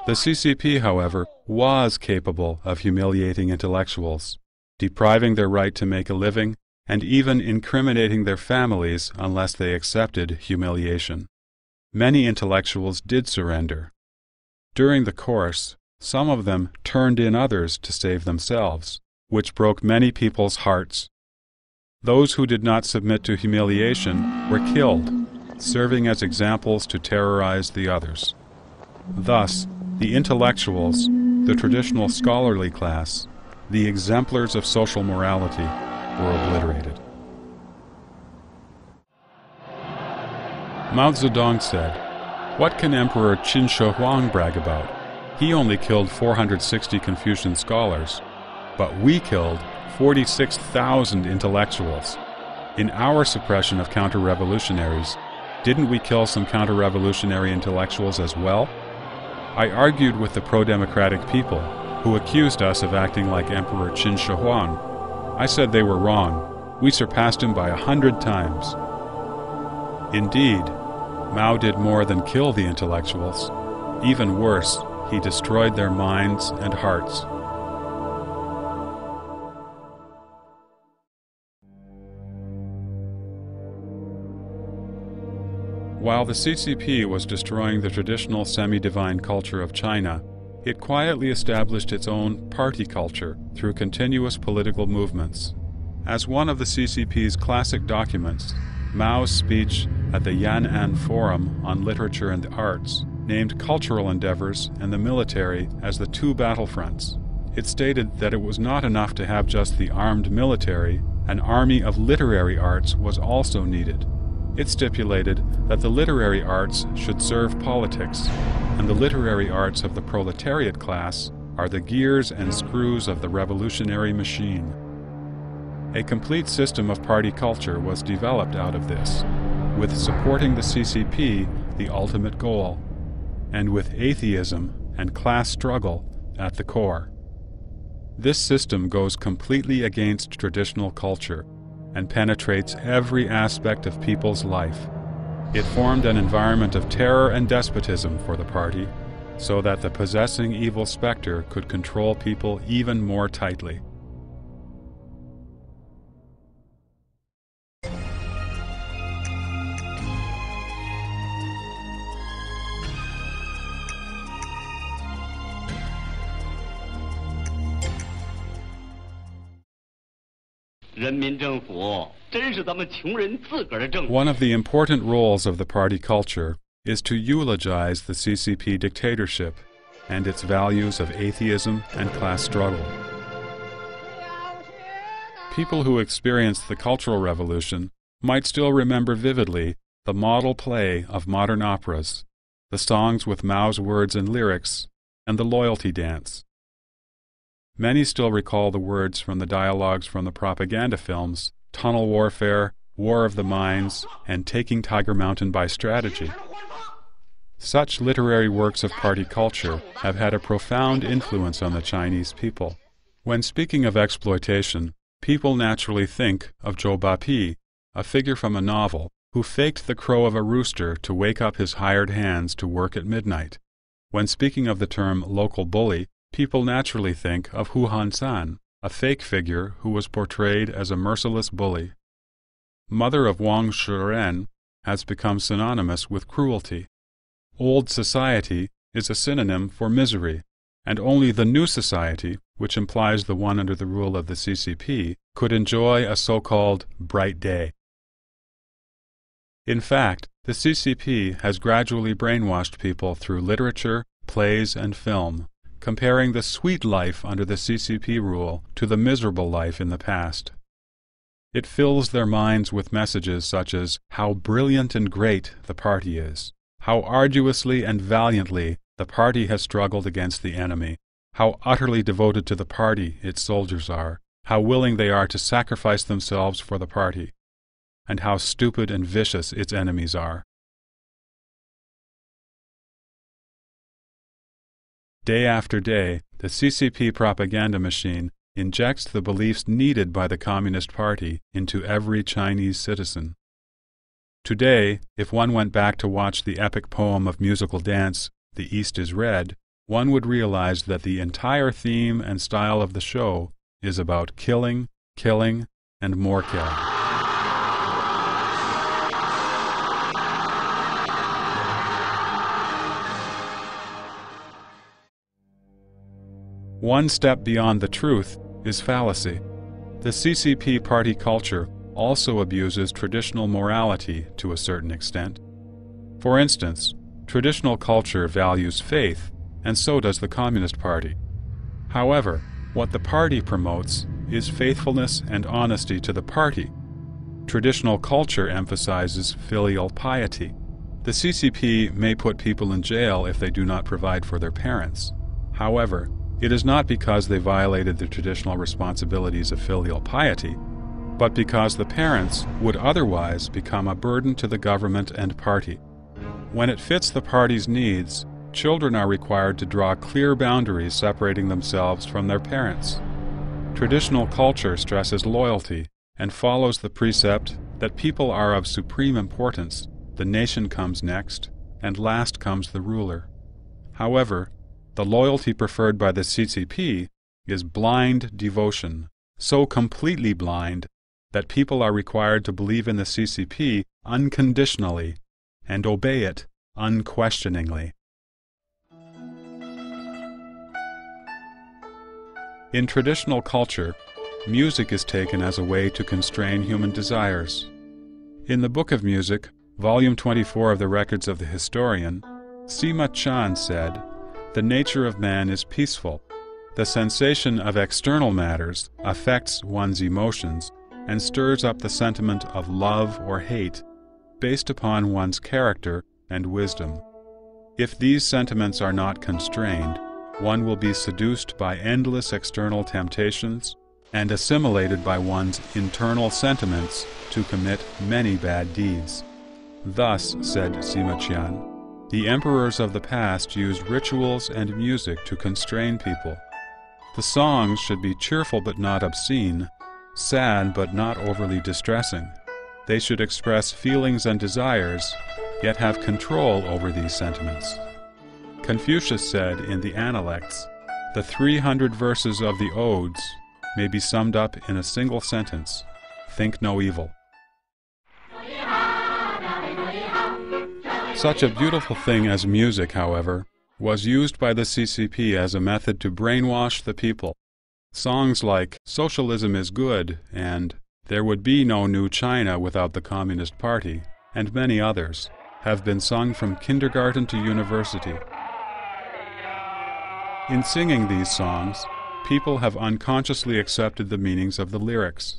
The CCP, however, was capable of humiliating intellectuals, depriving their right to make a living, and even incriminating their families unless they accepted humiliation. Many intellectuals did surrender. During the course, some of them turned in others to save themselves, which broke many people's hearts. Those who did not submit to humiliation were killed, serving as examples to terrorize the others. Thus, the intellectuals, the traditional scholarly class, the exemplars of social morality, were obliterated. Mao Zedong said, "What can Emperor Qin Shi Huang brag about? He only killed 460 Confucian scholars, but we killed 46,000 intellectuals. In our suppression of counter-revolutionaries, didn't we kill some counter-revolutionary intellectuals as well?" I argued with the pro-democratic people, who accused us of acting like Emperor Qin Shi Huang. I said they were wrong. We surpassed him by 100 times. Indeed, Mao did more than kill the intellectuals. Even worse, he destroyed their minds and hearts. While the CCP was destroying the traditional semi-divine culture of China, it quietly established its own party culture through continuous political movements. As one of the CCP's classic documents, Mao's speech at the Yan'an Forum on Literature and the Arts named cultural endeavors and the military as the two battlefronts. It stated that it was not enough to have just the armed military, an army of literary arts was also needed. It stipulated that the literary arts should serve politics, and the literary arts of the proletariat class are the gears and screws of the revolutionary machine. A complete system of party culture was developed out of this, with supporting the CCP the ultimate goal, and with atheism and class struggle at the core. This system goes completely against traditional culture and penetrates every aspect of people's life. It formed an environment of terror and despotism for the party, so that the possessing evil specter could control people even more tightly. One of the important roles of the party culture is to eulogize the CCP dictatorship and its values of atheism and class struggle. People who experienced the Cultural Revolution might still remember vividly the model play of modern operas, the songs with Mao's words and lyrics, and the loyalty dance. Many still recall the words from the dialogues from the propaganda films Tunnel Warfare, War of the Mines, and Taking Tiger Mountain by Strategy. Such literary works of party culture have had a profound influence on the Chinese people. When speaking of exploitation, people naturally think of Zhou Bapi, a figure from a novel, who faked the crow of a rooster to wake up his hired hands to work at midnight. When speaking of the term local bully, people naturally think of Hu Hansan, a fake figure who was portrayed as a merciless bully. Mother of Wang Shiren has become synonymous with cruelty. Old society is a synonym for misery, and only the new society, which implies the one under the rule of the CCP, could enjoy a so-called bright day. In fact, the CCP has gradually brainwashed people through literature, plays, and film, comparing the sweet life under the CCP rule to the miserable life in the past. It fills their minds with messages such as how brilliant and great the party is, how arduously and valiantly the party has struggled against the enemy, how utterly devoted to the party its soldiers are, how willing they are to sacrifice themselves for the party, and how stupid and vicious its enemies are. Day after day, the CCP propaganda machine injects the beliefs needed by the Communist Party into every Chinese citizen. Today, if one went back to watch the epic poem of musical dance, The East is Red, one would realize that the entire theme and style of the show is about killing, killing, and more killing. One step beyond the truth is fallacy. The CCP party culture also abuses traditional morality to a certain extent. For instance, traditional culture values faith, and so does the Communist Party. However, what the party promotes is faithfulness and honesty to the party. Traditional culture emphasizes filial piety. The CCP may put people in jail if they do not provide for their parents. However, it is not because they violated the traditional responsibilities of filial piety, but because the parents would otherwise become a burden to the government and party. When it fits the party's needs, children are required to draw clear boundaries separating themselves from their parents. Traditional culture stresses loyalty and follows the precept that people are of supreme importance, the nation comes next, and last comes the ruler. However, the loyalty preferred by the CCP is blind devotion, so completely blind that people are required to believe in the CCP unconditionally and obey it unquestioningly. In traditional culture, music is taken as a way to constrain human desires. In the Book of Music, Volume 24 of the Records of the Historian, Sima Qian said, "The nature of man is peaceful. The sensation of external matters affects one's emotions and stirs up the sentiment of love or hate based upon one's character and wisdom. If these sentiments are not constrained, one will be seduced by endless external temptations and assimilated by one's internal sentiments to commit many bad deeds." Thus, said Sima Qian, the emperors of the past used rituals and music to constrain people. The songs should be cheerful but not obscene, sad but not overly distressing. They should express feelings and desires, yet have control over these sentiments. Confucius said in the Analects, "The 300 verses of the Odes may be summed up in a single sentence: think no evil." Such a beautiful thing as music, however, was used by the CCP as a method to brainwash the people. Songs like "Socialism is Good" and "There Would Be No New China Without the Communist Party," and many others, have been sung from kindergarten to university. In singing these songs, people have unconsciously accepted the meanings of the lyrics.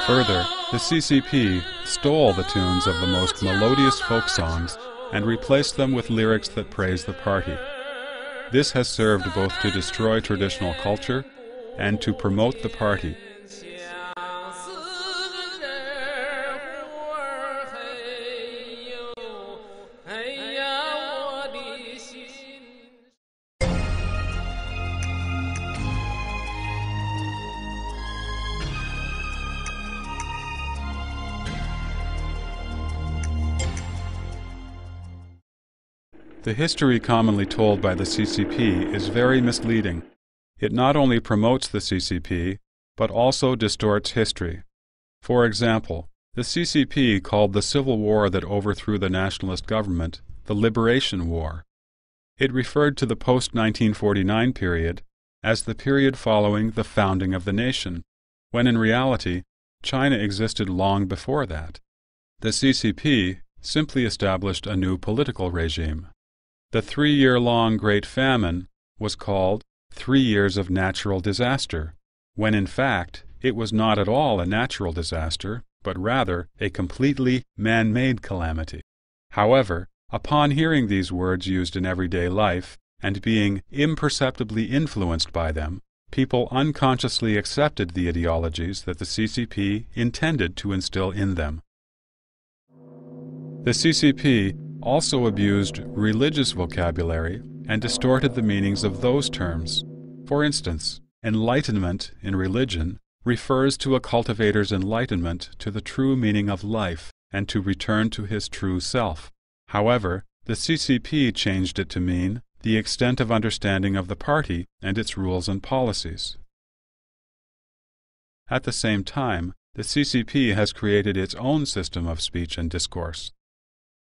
Further, the CCP stole the tunes of the most melodious folk songs and replaced them with lyrics that praise the party. This has served both to destroy traditional culture and to promote the party. The history commonly told by the CCP is very misleading. It not only promotes the CCP, but also distorts history. For example, the CCP called the civil war that overthrew the nationalist government the the Liberation War. It referred to the post-1949 period as the period following the founding of the nation, when in reality, China existed long before that. The CCP simply established a new political regime. The 3-year-long Great Famine was called 3 years of natural disaster, when in fact it was not at all a natural disaster, but rather a completely man-made calamity. However, upon hearing these words used in everyday life and being imperceptibly influenced by them, people unconsciously accepted the ideologies that the CCP intended to instill in them. The CCP also abused religious vocabulary and distorted the meanings of those terms. For instance, enlightenment in religion refers to a cultivator's enlightenment to the true meaning of life and to return to his true self. However, the CCP changed it to mean the extent of understanding of the party and its rules and policies. At the same time, the CCP has created its own system of speech and discourse.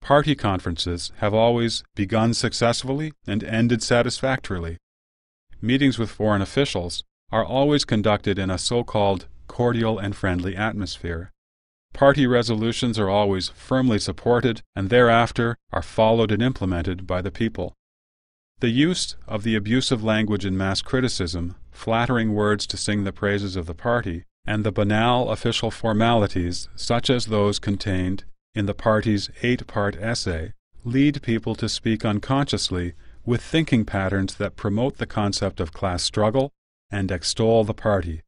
Party conferences have always begun successfully and ended satisfactorily. Meetings with foreign officials are always conducted in a so-called cordial and friendly atmosphere. Party resolutions are always firmly supported and thereafter are followed and implemented by the people. The use of the abusive language in mass criticism, flattering words to sing the praises of the party, and the banal official formalities such as those contained in the party's 8-part essay lead people to speak unconsciously with thinking patterns that promote the concept of class struggle and extol the party.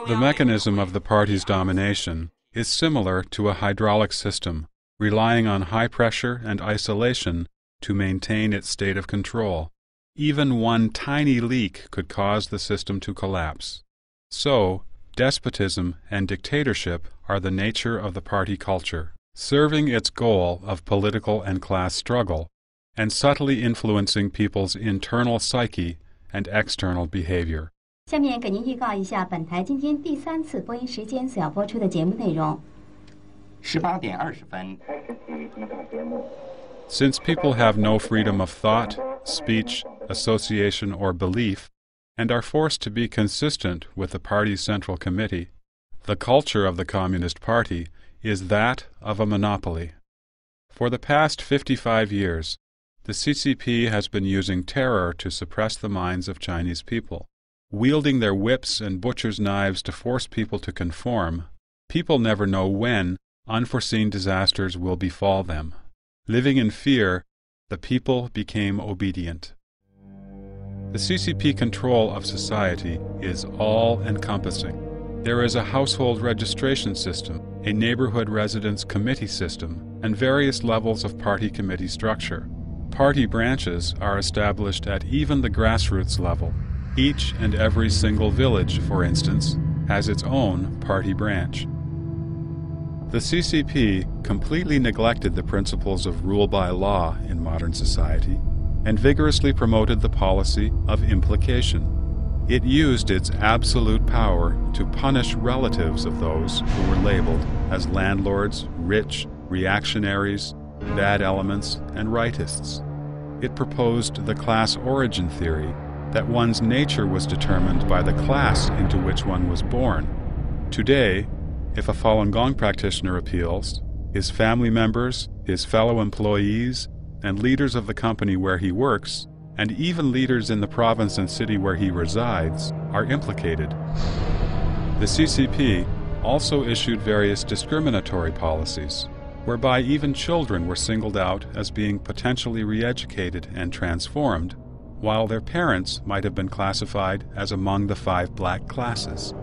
The mechanism of the party's domination is similar to a hydraulic system, relying on high pressure and isolation to maintain its state of control. Even one tiny leak could cause the system to collapse. So, despotism and dictatorship are the nature of the party culture, serving its goal of political and class struggle, and subtly influencing people's internal psyche and external behavior. 下面给您预告一下本台今天第3次播音时间所要播出的节目内容。18点20分。 Since people have no freedom of thought, speech, association, or belief, and are forced to be consistent with the party's central committee, the culture of the Communist Party is that of a monopoly. For the past 55 years, the CCP has been using terror to suppress the minds of Chinese people. Wielding their whips and butcher's knives to force people to conform, people never know when unforeseen disasters will befall them. Living in fear, the people became obedient. The CCP control of society is all-encompassing. There is a household registration system, a neighborhood residence committee system, and various levels of party committee structure. Party branches are established at even the grassroots level. Each and every single village, for instance, has its own party branch. The CCP completely neglected the principles of rule by law in modern society and vigorously promoted the policy of implication. It used its absolute power to punish relatives of those who were labeled as landlords, rich, reactionaries, bad elements, and rightists. It proposed the class origin theory that one's nature was determined by the class into which one was born. Today, if a Falun Gong practitioner appeals, his family members, his fellow employees, and leaders of the company where he works, and even leaders in the province and city where he resides, are implicated. The CCP also issued various discriminatory policies, whereby even children were singled out as being potentially re-educated and transformed, while their parents might have been classified as among the 5 black classes.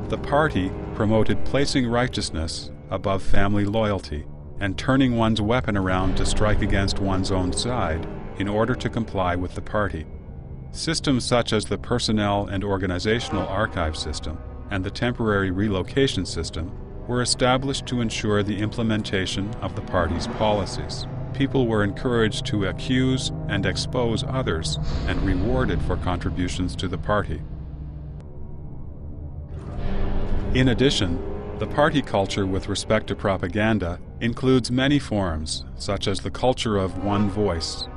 The party promoted placing righteousness above family loyalty and turning one's weapon around to strike against one's own side in order to comply with the party. Systems such as the Personnel and Organizational Archive System and the Temporary Relocation System were established to ensure the implementation of the party's policies. people were encouraged to accuse and expose others and rewarded for contributions to the party. In addition, the party culture with respect to propaganda includes many forms, such as the culture of one voice.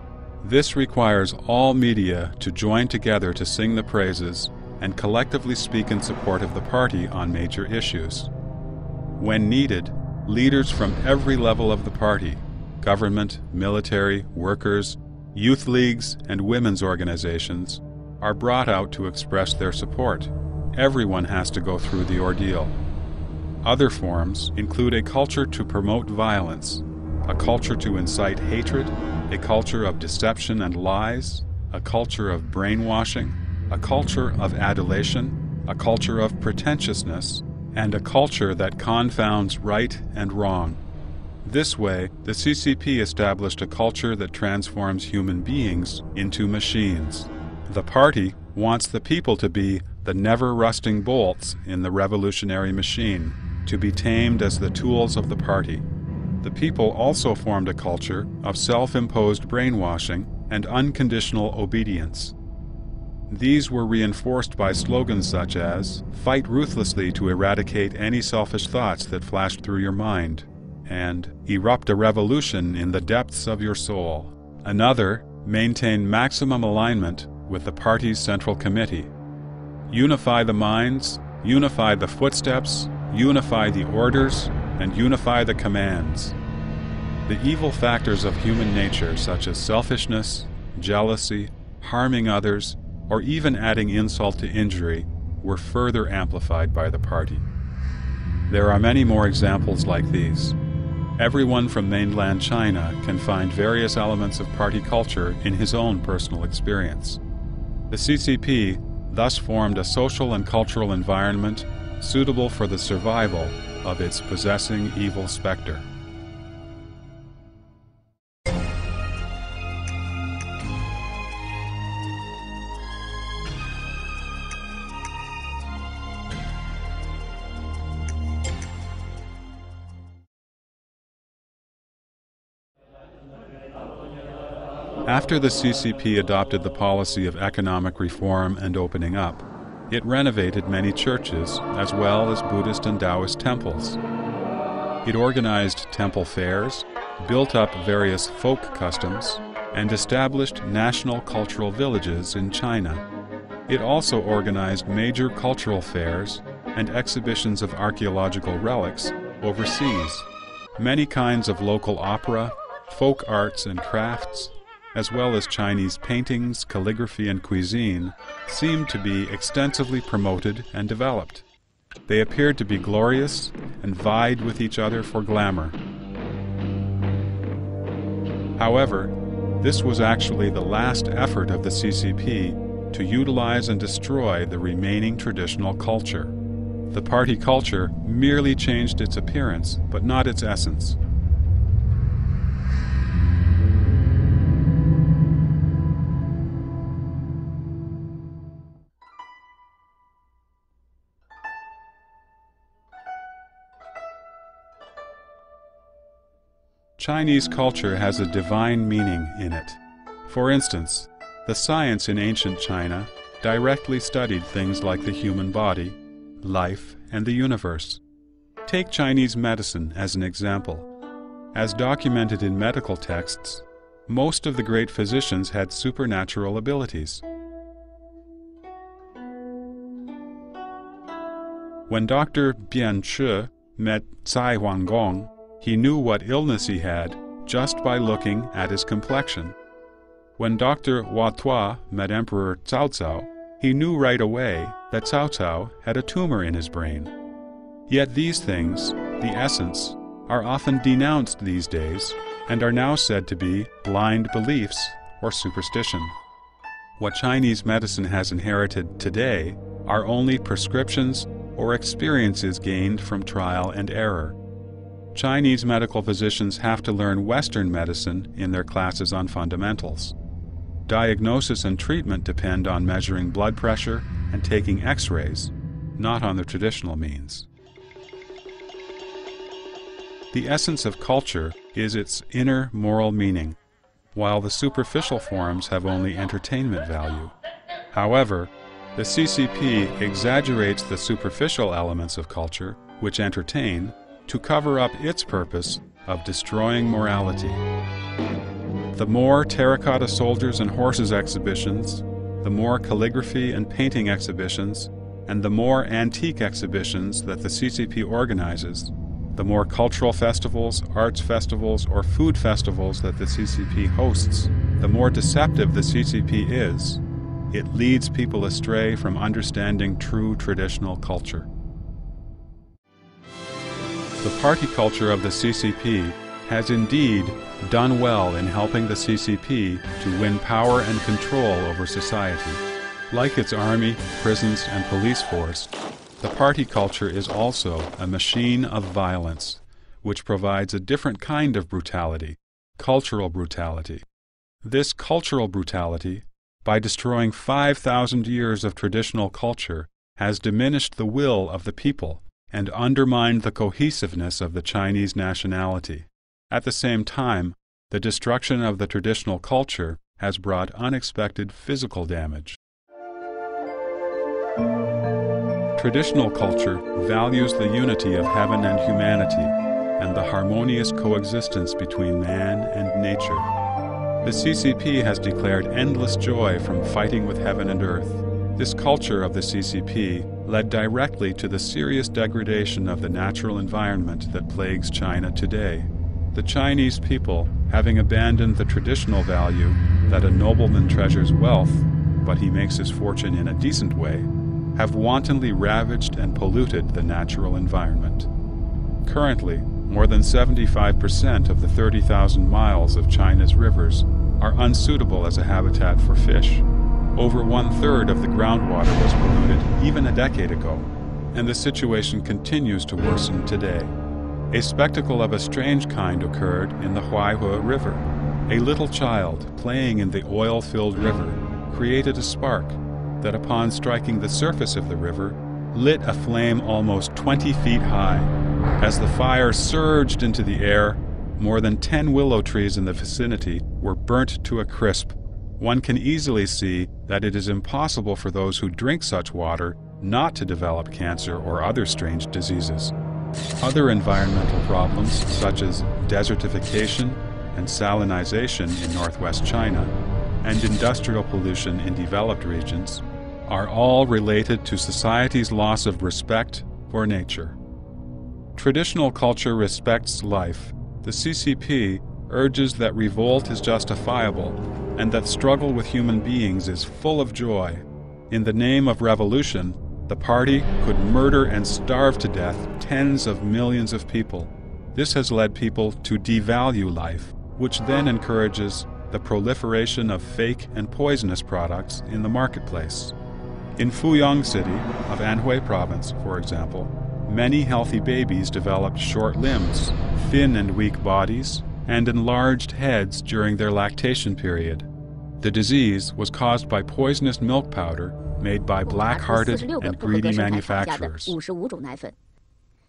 This requires all media to join together to sing the praises and collectively speak in support of the party on major issues. When needed, leaders from every level of the party, government, military, workers, youth leagues, and women's organizations, are brought out to express their support. Everyone has to go through the ordeal. Other forms include a culture to promote violence, a culture to incite hatred, a culture of deception and lies, a culture of brainwashing, a culture of adulation, a culture of pretentiousness, and a culture that confounds right and wrong. This way, the CCP established a culture that transforms human beings into machines. The party wants the people to be the never-rusting bolts in the revolutionary machine, to be tamed as the tools of the party. The people also formed a culture of self-imposed brainwashing and unconditional obedience. These were reinforced by slogans such as, "Fight ruthlessly to eradicate any selfish thoughts that flash through your mind," and "Erupt a revolution in the depths of your soul." Another, "Maintain maximum alignment with the party's central committee. Unify the minds, unify the footsteps, unify the orders, and unify the commands." The evil factors of human nature, such as selfishness, jealousy, harming others, or even adding insult to injury, were further amplified by the party. There are many more examples like these. Everyone from mainland China can find various elements of party culture in his own personal experience. The CCP thus formed a social and cultural environment suitable for the survival of its possessing evil specter. After the CCP adopted the policy of economic reform and opening up, it renovated many churches as well as Buddhist and Taoist temples. It organized temple fairs, built up various folk customs, and established national cultural villages in China. It also organized major cultural fairs and exhibitions of archaeological relics overseas. Many kinds of local opera, folk arts and crafts, as well as Chinese paintings, calligraphy, and cuisine, seemed to be extensively promoted and developed. They appeared to be glorious and vied with each other for glamour. However, this was actually the last effort of the CCP to utilize and destroy the remaining traditional culture. The party culture merely changed its appearance, but not its essence. Chinese culture has a divine meaning in it. For instance, the science in ancient China directly studied things like the human body, life, and the universe. Take Chinese medicine as an example. As documented in medical texts, most of the great physicians had supernatural abilities. When Dr. Bian Che met Cai Huanggong, he knew what illness he had just by looking at his complexion. When Dr. Hua Tuo met Emperor Cao Cao, he knew right away that Cao Cao had a tumor in his brain. Yet these things, the essence, are often denounced these days and are now said to be blind beliefs or superstition. What Chinese medicine has inherited today are only prescriptions or experiences gained from trial and error. Chinese medical physicians have to learn Western medicine in their classes on fundamentals. Diagnosis and treatment depend on measuring blood pressure and taking X-rays, not on the traditional means. The essence of culture is its inner moral meaning, while the superficial forms have only entertainment value. However, the CCP exaggerates the superficial elements of culture, which entertain, to cover up its purpose of destroying morality. The more terracotta soldiers and horses exhibitions, the more calligraphy and painting exhibitions, and the more antique exhibitions that the CCP organizes, the more cultural festivals, arts festivals, or food festivals that the CCP hosts, the more deceptive the CCP is. It leads people astray from understanding true traditional culture. The party culture of the CCP has indeed done well in helping the CCP to win power and control over society. Like its army, prisons, and police force, the party culture is also a machine of violence, which provides a different kind of brutality, cultural brutality. This cultural brutality, by destroying 5,000 years of traditional culture, has diminished the will of the people and undermined the cohesiveness of the Chinese nationality. At the same time, the destruction of the traditional culture has brought unexpected physical damage. Traditional culture values the unity of heaven and humanity and the harmonious coexistence between man and nature. The CCP has declared endless joy from fighting with heaven and earth. This culture of the CCP led directly to the serious degradation of the natural environment that plagues China today. The Chinese people, having abandoned the traditional value that a nobleman treasures wealth, but he makes his fortune in a decent way, have wantonly ravaged and polluted the natural environment. Currently, more than 75% of the 30,000 miles of China's rivers are unsuitable as a habitat for fish. Over 1/3 of the groundwater was polluted even a decade ago, and the situation continues to worsen today. A spectacle of a strange kind occurred in the Huaihue River. A little child playing in the oil-filled river created a spark that, upon striking the surface of the river, lit a flame almost 20 feet high. As the fire surged into the air, more than 10 willow trees in the vicinity were burnt to a crisp. One can easily see that it is impossible for those who drink such water not to develop cancer or other strange diseases. Other environmental problems, such as desertification and salinization in northwest China, and industrial pollution in developed regions, are all related to society's loss of respect for nature. Traditional culture respects life. The CCP urges that revolt is justifiable and that struggle with human beings is full of joy. In the name of revolution, the party could murder and starve to death tens of millions of people. This has led people to devalue life, which then encourages the proliferation of fake and poisonous products in the marketplace. In Fuyang City of Anhui Province, for example, many healthy babies developed short limbs, thin and weak bodies, and enlarged heads during their lactation period. The disease was caused by poisonous milk powder made by black-hearted and greedy manufacturers.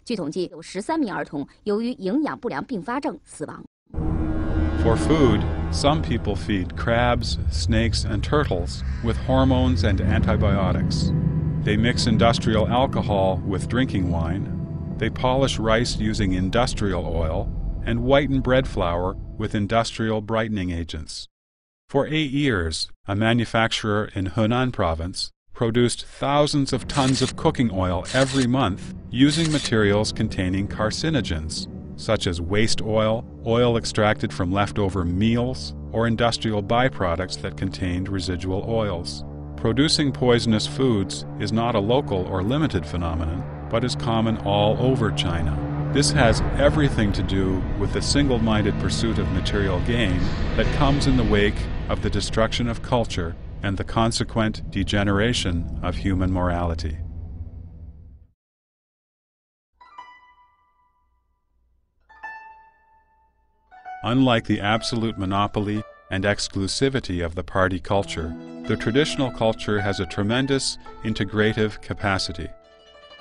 据统计，有13名儿童由于营养不良并发症死亡。 For food, some people feed crabs, snakes, and turtles with hormones and antibiotics. They mix industrial alcohol with drinking wine. They polish rice using industrial oil and whiten bread flour with industrial brightening agents. For 8 years, a manufacturer in Henan Province produced thousands of tons of cooking oil every month using materials containing carcinogens, such as waste oil, oil extracted from leftover meals, or industrial byproducts that contained residual oils. Producing poisonous foods is not a local or limited phenomenon, but is common all over China. This has everything to do with the single-minded pursuit of material gain that comes in the wake of the destruction of culture and the consequent degeneration of human morality. Unlike the absolute monopoly and exclusivity of the party culture, the traditional culture has a tremendous integrative capacity.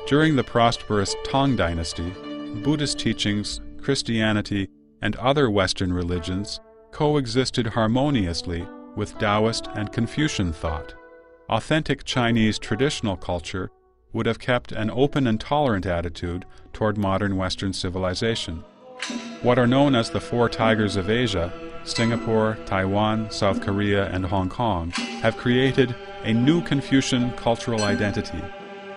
During the prosperous Tang Dynasty, Buddhist teachings Christianity, and other Western religions coexisted harmoniously with Taoist and Confucian thought. Authentic Chinese traditional culture would have kept an open and tolerant attitude toward modern Western civilization. What are known as the Four Tigers of Asia, Singapore, Taiwan, South Korea, and Hong Kong, have created a new Confucian cultural identity.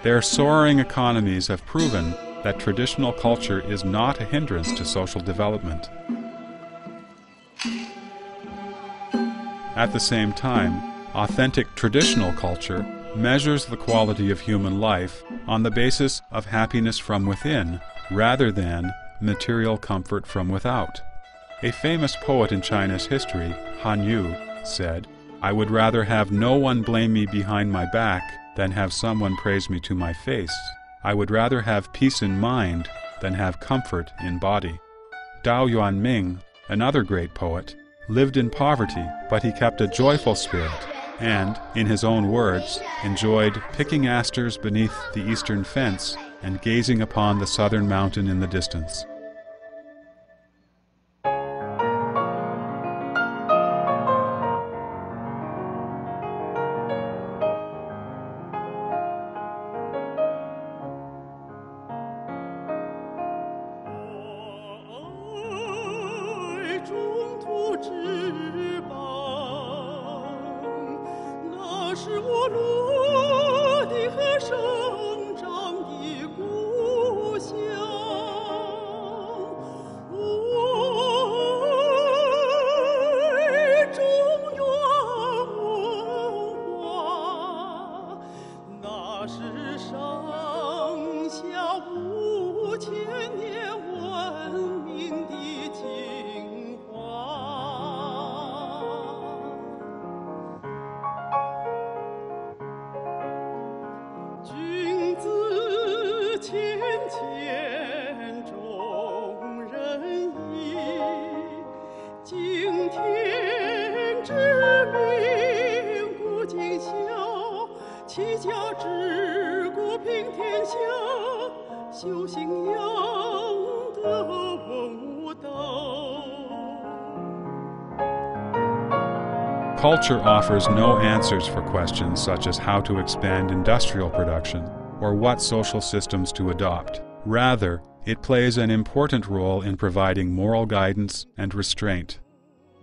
Their soaring economies have proven that traditional culture is not a hindrance to social development. At the same time, authentic traditional culture measures the quality of human life on the basis of happiness from within rather than material comfort from without. A famous poet in China's history, Han Yu, said, "I would rather have no one blame me behind my back than have someone praise me to my face. I would rather have peace in mind than have comfort in body." Dao Yuanming, another great poet, lived in poverty, but he kept a joyful spirit and, in his own words, enjoyed picking asters beneath the eastern fence and gazing upon the southern mountain in the distance. Culture offers no answers for questions such as how to expand industrial production or what social systems to adopt. Rather, it plays an important role in providing moral guidance and restraint.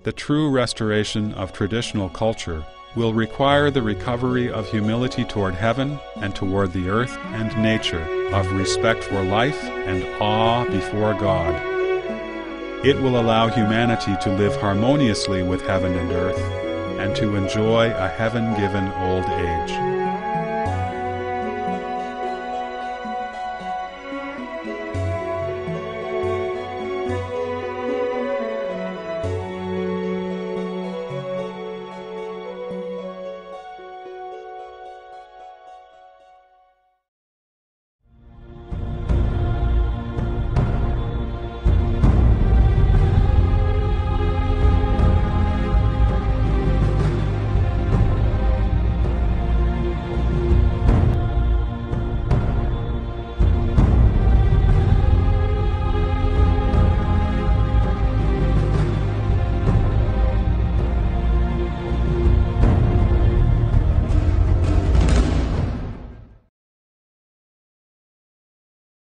The true restoration of traditional culture will require the recovery of humility toward heaven and toward the earth and nature, of respect for life and awe before God. It will allow humanity to live harmoniously with heaven and earth, and to enjoy a heaven-given old age.